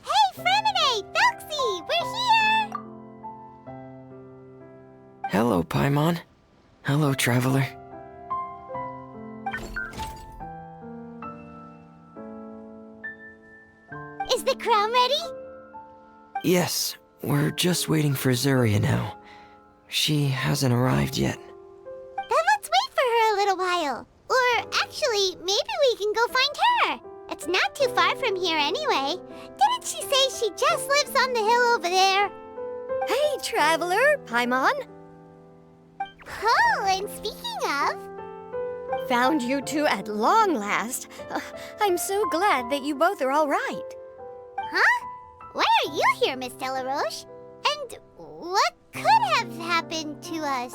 Hey, Fremine! Thelxie! We're here! Hello, Paimon. Hello, traveler. Is the crown ready? Yes, we're just waiting for Zuria now. She hasn't arrived yet. Then let's wait for her a little while. Or actually, maybe we can go find her. It's not too far from here anyway. Didn't she say she just lives on the hill over there? Hey, traveler, Paimon. Oh, and speaking of... Found you two at long last. I'm so glad that you both are all right. Huh? Why are you here, Miss Delaroche? And what could have happened to us?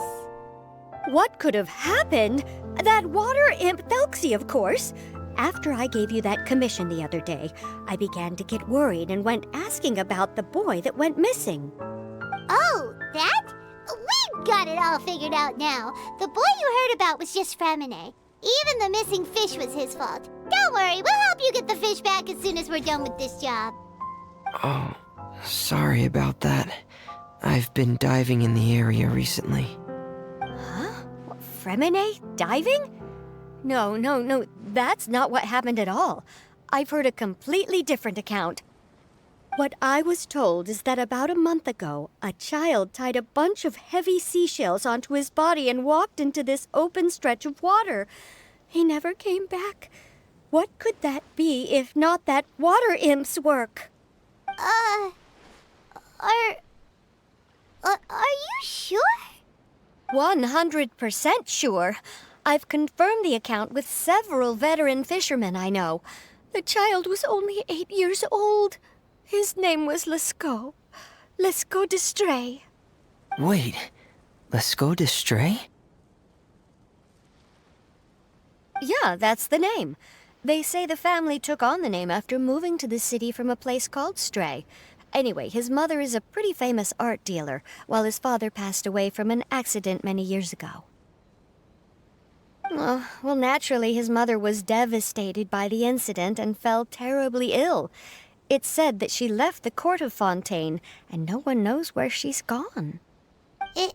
What could have happened? That water imp Thelxie, of course. After I gave you that commission the other day, I began to get worried and went asking about the boy that went missing. Oh, that? We've got it all figured out now. The boy you heard about was just Fremine. Even the missing fish was his fault. Don't worry, we'll help you get the fish back as soon as we're done with this job. Oh, sorry about that. I've been diving in the area recently. Huh? Fremine diving? No, that's not what happened at all. I've heard a completely different account. What I was told is that about a month ago, a child tied a bunch of heavy seashells onto his body and walked into this open stretch of water. He never came back. What could that be if not that water imp's work? Are you sure? 100% sure. I've confirmed the account with several veteran fishermen I know. The child was only 8 years old. His name was Lescaut. Lescaut d'Estray. Wait, Lescaut d'Estray? Yeah, that's the name. They say the family took on the name after moving to the city from a place called Stray. Anyway, his mother is a pretty famous art dealer, while his father passed away from an accident many years ago. Well, naturally, his mother was devastated by the incident and fell terribly ill. It's said that she left the court of Fontaine, and no one knows where she's gone. It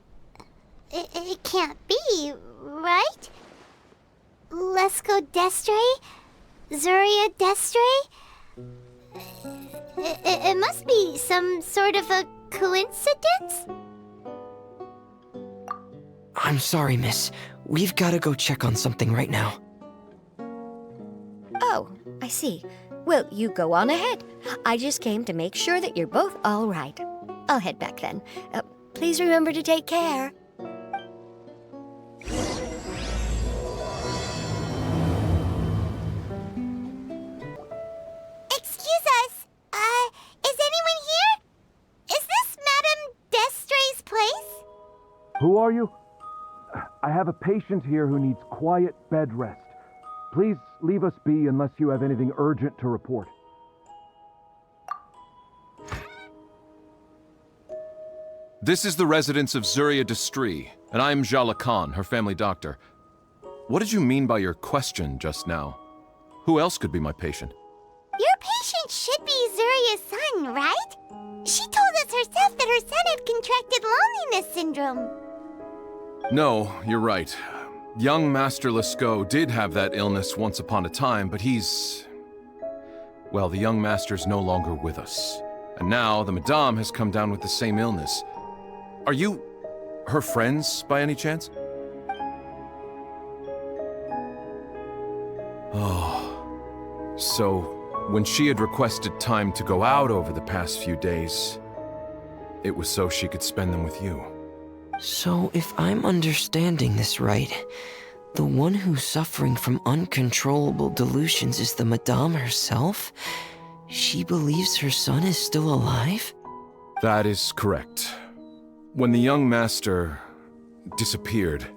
can't be, right? Lescaut d'Estray? Zuria d'Estray? It must be some sort of a coincidence? I'm sorry, miss. We've got to go check on something right now. Oh, I see. Well, you go on ahead. I just came to make sure that you're both all right. I'll head back then. Please remember to take care. Excuse us. Is anyone here? Is this Madame d'Estray's place? Who are you? I have a patient here who needs quiet bed rest. Please leave us be unless you have anything urgent to report. This is the residence of Zuria d'Estray, and I'm Jala Khan, her family doctor. What did you mean by your question just now? Who else could be my patient? Your patient should be Zuria's son, right? She told us announced herself that her son had contracted loneliness syndrome. No, you're right. Young Master Lescaut did have that illness once upon a time, but he's... Well, the young master's no longer with us. And now the Madame has come down with the same illness. Are you her friends, by any chance? Oh. So, when she had requested time to go out over the past few days, it was so she could spend them with you. So, if I'm understanding this right, the one who's suffering from uncontrollable delusions is the Madame herself? She believes her son is still alive? That is correct. When the young master disappeared,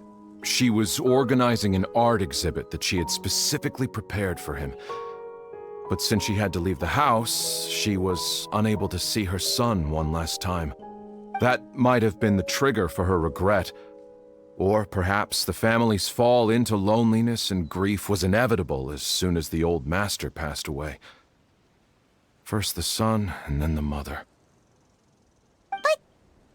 she was organizing an art exhibit that she had specifically prepared for him. But since she had to leave the house, she was unable to see her son one last time. That might have been the trigger for her regret. Or perhaps the family's fall into loneliness and grief was inevitable as soon as the old master passed away. First the son, and then the mother. But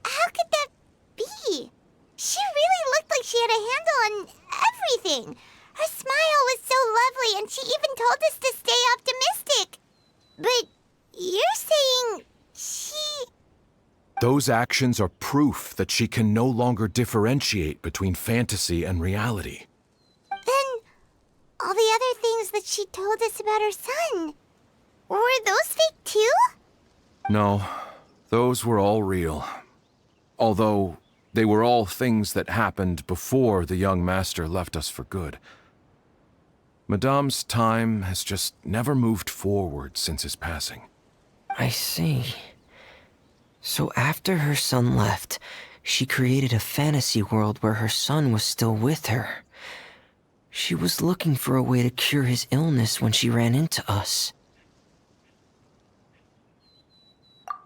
how could that be? She really looked like she had a handle on everything. Her smile was so lovely, and she even told us to stay optimistic. But you're saying she... Those actions are proof that she can no longer differentiate between fantasy and reality. Then all the other things that she told us about her son, were those fake too? No, those were all real. Although they were all things that happened before the young master left us for good. Madame's time has just never moved forward since his passing. I see. So after her son left, she created a fantasy world where her son was still with her. She was looking for a way to cure his illness when she ran into us.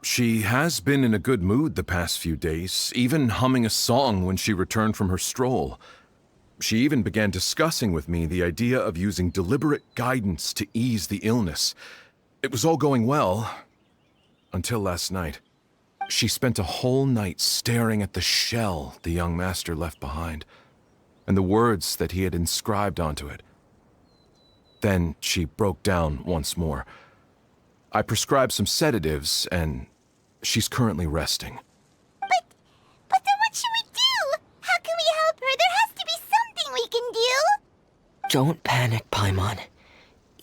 She has been in a good mood the past few days, even humming a song when she returned from her stroll. She even began discussing with me the idea of using deliberate guidance to ease the illness. It was all going well, until last night. She spent a whole night staring at the shell the young master left behind, and the words that he had inscribed onto it. Then she broke down once more. I prescribed some sedatives, and she's currently resting. But then what should we do? How can we help her? There has to be something we can do. Don't panic, Paimon.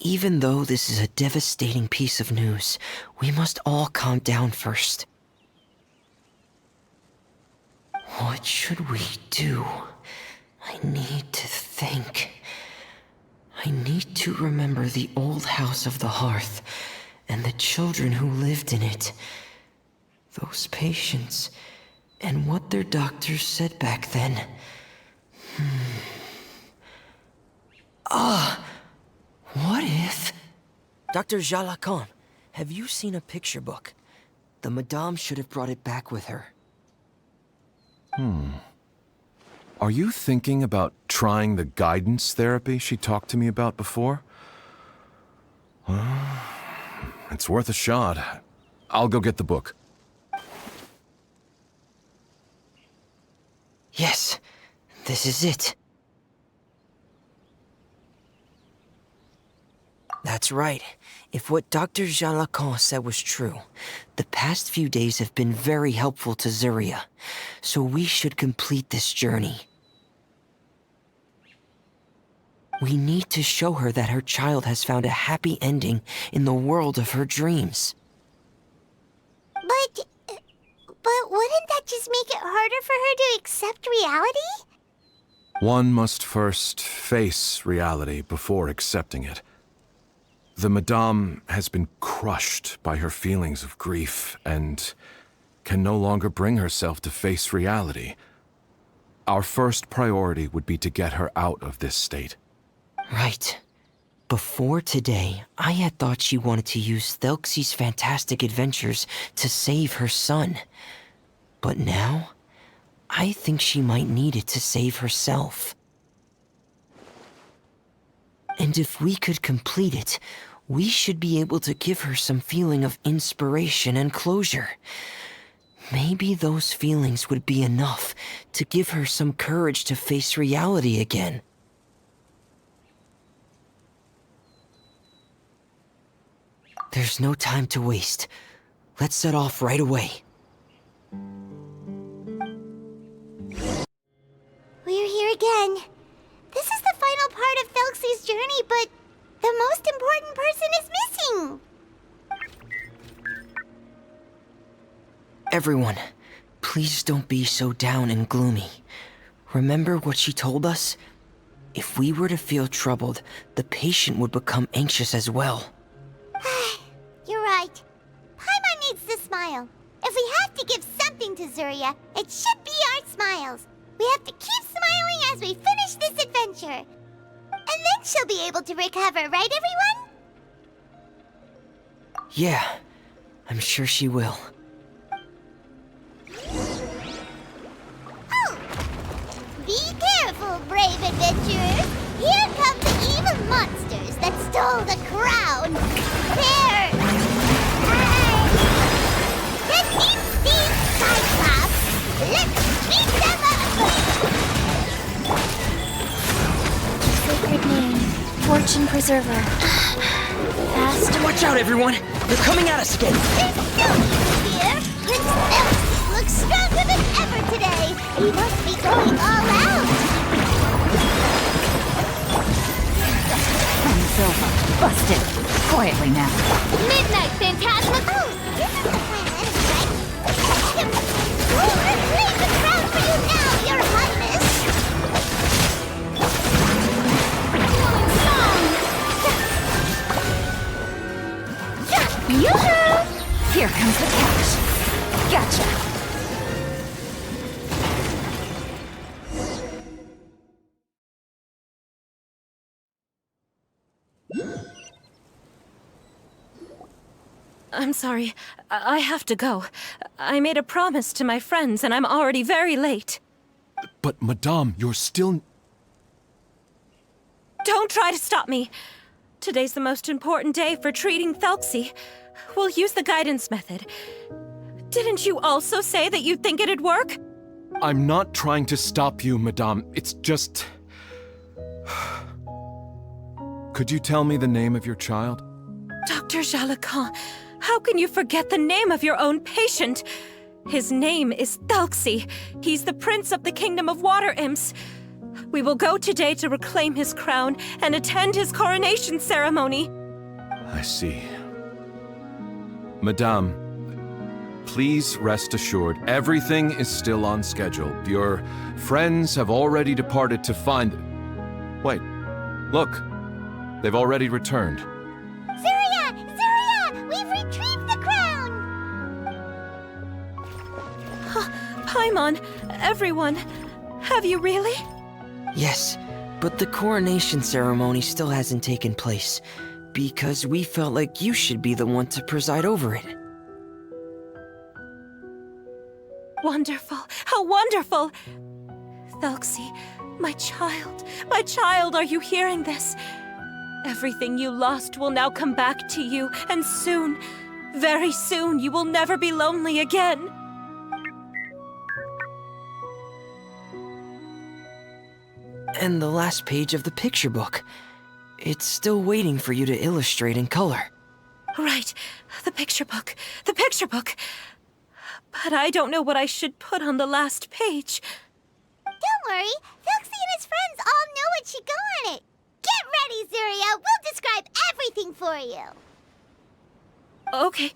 Even though this is a devastating piece of news, we must all calm down first. What should we do? I need to think. I need to remember the old house of the hearth and the children who lived in it. Those patients and what their doctors said back then. What if... Dr. Jalakon, have you seen a picture book? The Madame should have brought it back with her. Are you thinking about trying the guidance therapy she talked to me about before? Well, it's worth a shot. I'll go get the book. Yes, this is it. That's right. If what Dr. Jalakon said was true, the past few days have been very helpful to Zuria, so we should complete this journey. We need to show her that her child has found a happy ending in the world of her dreams. But wouldn't that just make it harder for her to accept reality? One must first face reality before accepting it. The Madame has been crushed by her feelings of grief and can no longer bring herself to face reality. Our first priority would be to get her out of this state. Right. Before today, I had thought she wanted to use Thelxie's fantastic adventures to save her son. But now, I think she might need it to save herself. And if we could complete it, we should be able to give her some feeling of inspiration and closure. Maybe those feelings would be enough to give her some courage to face reality again. There's no time to waste. Let's set off right away. We're here again. This is the final part of Thelxie's journey, but the most important person is missing. Everyone, please don't be so down and gloomy. Remember what she told us? If we were to feel troubled, the patient would become anxious as well. You're right. Paimon needs to smile. If we have to give something to Zuria, it should be our smiles. We have to keep smiling as we finish this adventure. And then she'll be able to recover, right, everyone? Yeah, I'm sure she will. Oh! Be careful, brave adventurers! Here come the evil monsters that stole the crown! There! The deep Cyclops! Let's beat them up! Sacred name, Fortune Preserver. Fast. Watch out, everyone! They're coming at us again! There's no fear! Prince Thelxie looks stronger than ever today! He must be going all out! It's over. Busted. Quietly now. Midnight Phantasma! Oh, this is the plan anyway, right? We'll reclaim the crown for you now, your highness! Yoo-hoo! Here comes the cash. Gotcha. I'm sorry. I have to go. I made a promise to my friends, and I'm already very late. But, Madame, you're still... Don't try to stop me. Today's the most important day for treating Thelxie. We'll use the guidance method. Didn't you also say that you'd think it'd work? I'm not trying to stop you, Madame. It's just... Could you tell me the name of your child? Dr. Jalacan, how can you forget the name of your own patient? His name is Thelxie. He's the prince of the kingdom of water imps. We will go today to reclaim his crown and attend his coronation ceremony. I see. Madame, please rest assured, everything is still on schedule. Your friends have already departed to find... Wait, look. They've already returned. Zuria! Zuria! We've retrieved the crown! Paimon, everyone, have you really? Yes, but the coronation ceremony still hasn't taken place, because we felt like you should be the one to preside over it. Wonderful, how wonderful! Thelxie, my child, are you hearing this? Everything you lost will now come back to you, and soon, very soon, you will never be lonely again. And the last page of the picture book. It's still waiting for you to illustrate in color. Right, the picture book. But I don't know what I should put on the last page. Don't worry, Thelxie and his friends all know what should go on it. Get ready, Zuria! We'll describe everything for you! Okay.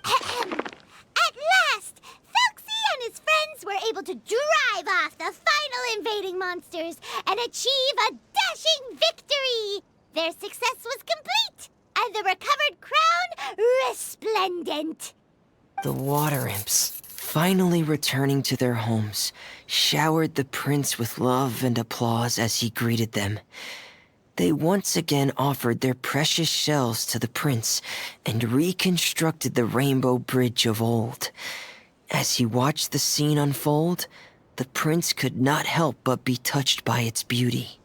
At last! Thelxie and his friends were able to drive off the final invading monsters and achieve a dashing victory! Their success was complete, and the recovered crown resplendent! The water imps, finally returning to their homes, showered the prince with love and applause as he greeted them. They once again offered their precious shells to the prince and reconstructed the rainbow bridge of old. As he watched the scene unfold, the prince could not help but be touched by its beauty.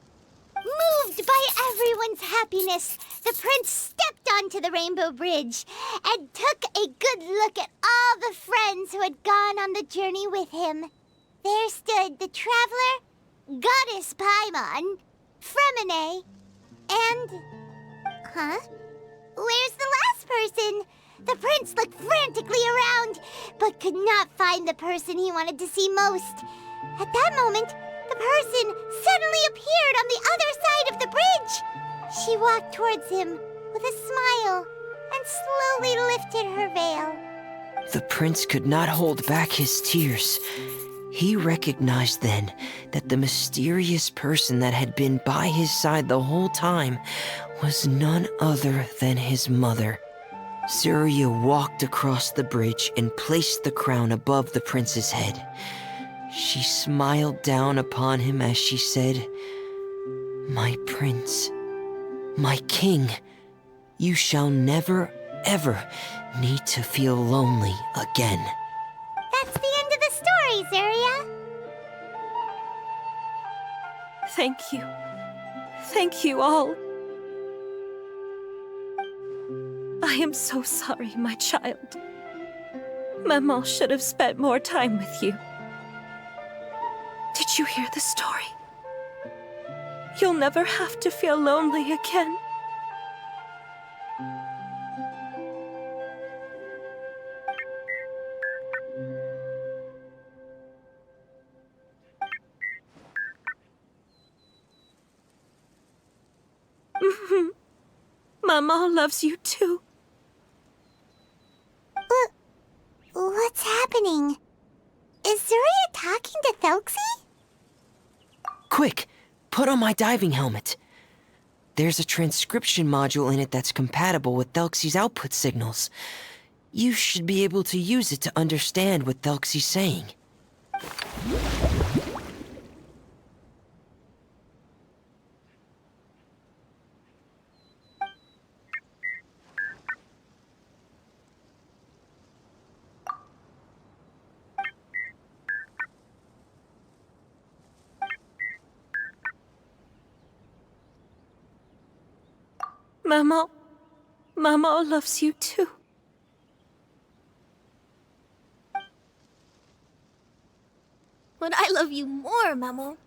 Moved by everyone's everyone's happiness, the prince stepped onto the Rainbow Bridge and took a good look at all the friends who had gone on the journey with him. There stood the traveler, Goddess Paimon, Fremine, and... Huh? Where's the last person? The prince looked frantically around, but could not find the person he wanted to see most. At that moment, the person suddenly appeared on the other side of the bridge. She walked towards him with a smile and slowly lifted her veil. The prince could not hold back his tears. He recognized then that the mysterious person that had been by his side the whole time was none other than his mother. Surya walked across the bridge and placed the crown above the prince's head. She smiled down upon him as she said, "My prince, my king, you shall never, ever need to feel lonely again." That's the end of the story, Surya. Thank you. Thank you all. I am so sorry, my child. Maman should have spent more time with you. Did you hear the story? You'll never have to feel lonely again. Mama loves you too. What's happening? Is Surya talking to Thelxie? Quick, put on my diving helmet. There's a transcription module in it that's compatible with Thelxie's output signals. You should be able to use it to understand what Thelxie's saying. Mama loves you too. But I love you more, Mamo.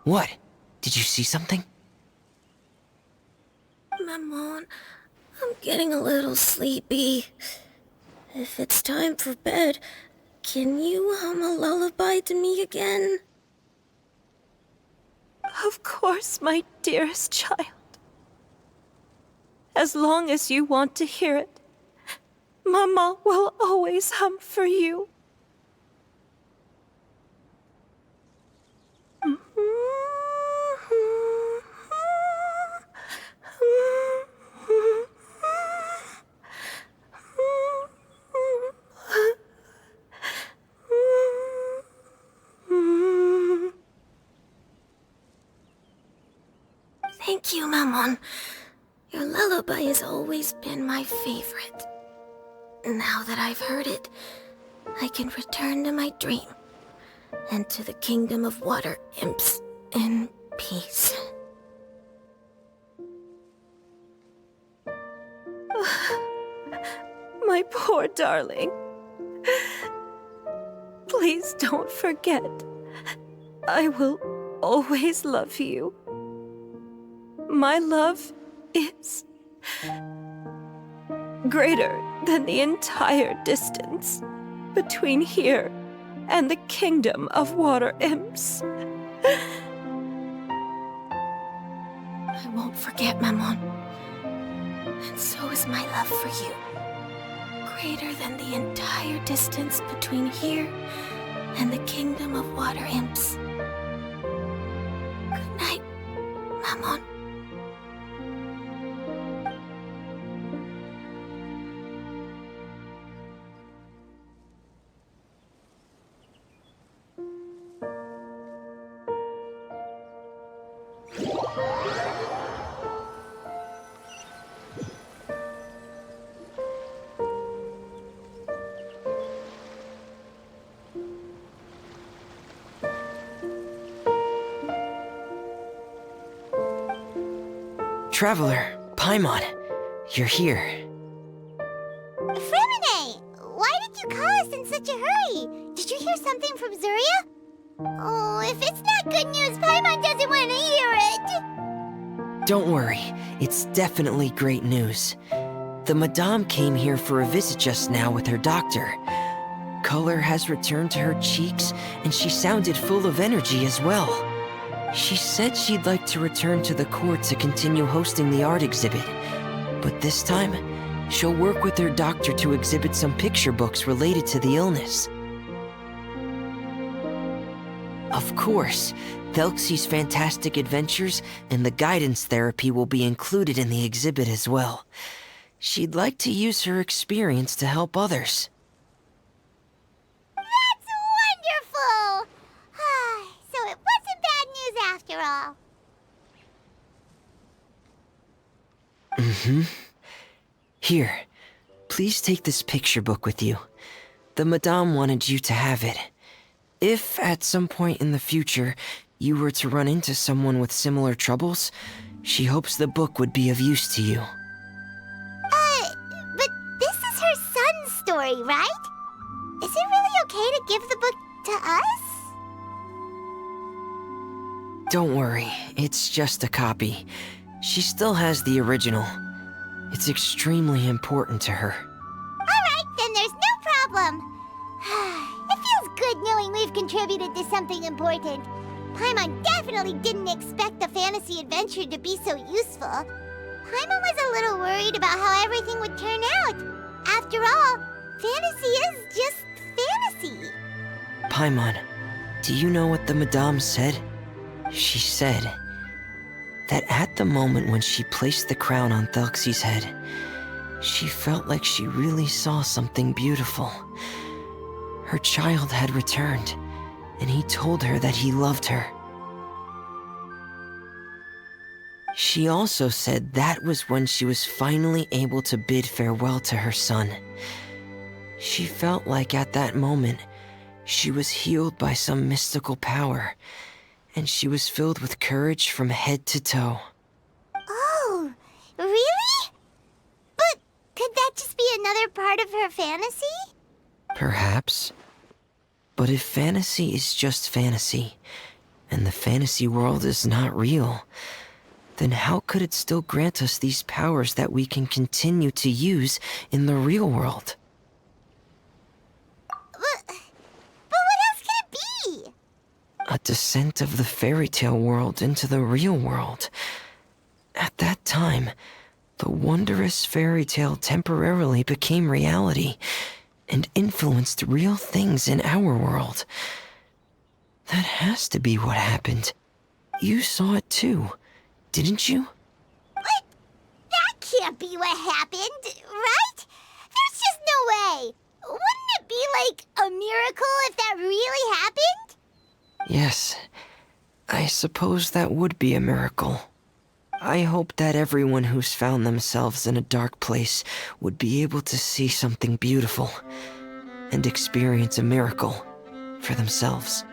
What? Did you see something? Maman, I'm getting a little sleepy. If it's time for bed, can you hum a lullaby to me again? Of course, my dearest child. As long as you want to hear it, Mama will always hum for you. Thank you, Maman. Your lullaby has always been my favorite. Now that I've heard it, I can return to my dream and to the kingdom of water imps in peace. My poor darling. Please don't forget. I will always love you. My love is greater than the entire distance between here and the kingdom of water imps. I won't forget, Maman. And so is my love for you. Greater than the entire distance between here and the kingdom of water imps. Good night, Maman. Traveler, Paimon, you're here. Fremine! Why did you call us in such a hurry? Did you hear something from Zuria? Oh, if it's not good news, Paimon doesn't want to hear it! Don't worry, it's definitely great news. The Madame came here for a visit just now with her doctor. Color has returned to her cheeks, and she sounded full of energy as well. She said she'd like to return to the court to continue hosting the art exhibit. But this time, she'll work with her doctor to exhibit some picture books related to the illness. Of course, Thelxie's fantastic adventures and the guidance therapy will be included in the exhibit as well. She'd like to use her experience to help others. That's wonderful! So it wasn't bad news after all. Mm-hmm. Here, please take this picture book with you. The Madame wanted you to have it. If, at some point in the future, you were to run into someone with similar troubles, she hopes the book would be of use to you. But this is her son's story, right? Is it really okay to give the book to us? Don't worry, it's just a copy. She still has the original. It's extremely important to her. Alright, then there's no problem. It feels good knowing we've contributed to something important. Paimon definitely didn't expect the fantasy adventure to be so useful. Paimon was a little worried about how everything would turn out. After all, fantasy is just fantasy. Paimon, do you know what the Madame said? She said that at the moment when she placed the crown on Thelxie's head, she felt like she really saw something beautiful. Her child had returned, and he told her that he loved her. She also said that was when she was finally able to bid farewell to her son. She felt like at that moment, she was healed by some mystical power, and she was filled with courage from head to toe. Oh, really? But could that just be another part of her fantasy? Perhaps. But if fantasy is just fantasy, and the fantasy world is not real, then how could it still grant us these powers that we can continue to use in the real world? But what else could it be? A descent of the fairy tale world into the real world. At that time, the wondrous fairy tale temporarily became reality and influenced real things in our world. That has to be what happened. You saw it too, didn't you? What? That can't be what happened, right? There's just no way. Wouldn't it be like a miracle if that really happened? Yes, I suppose that would be a miracle. I hope that everyone who's found themselves in a dark place would be able to see something beautiful and experience a miracle for themselves.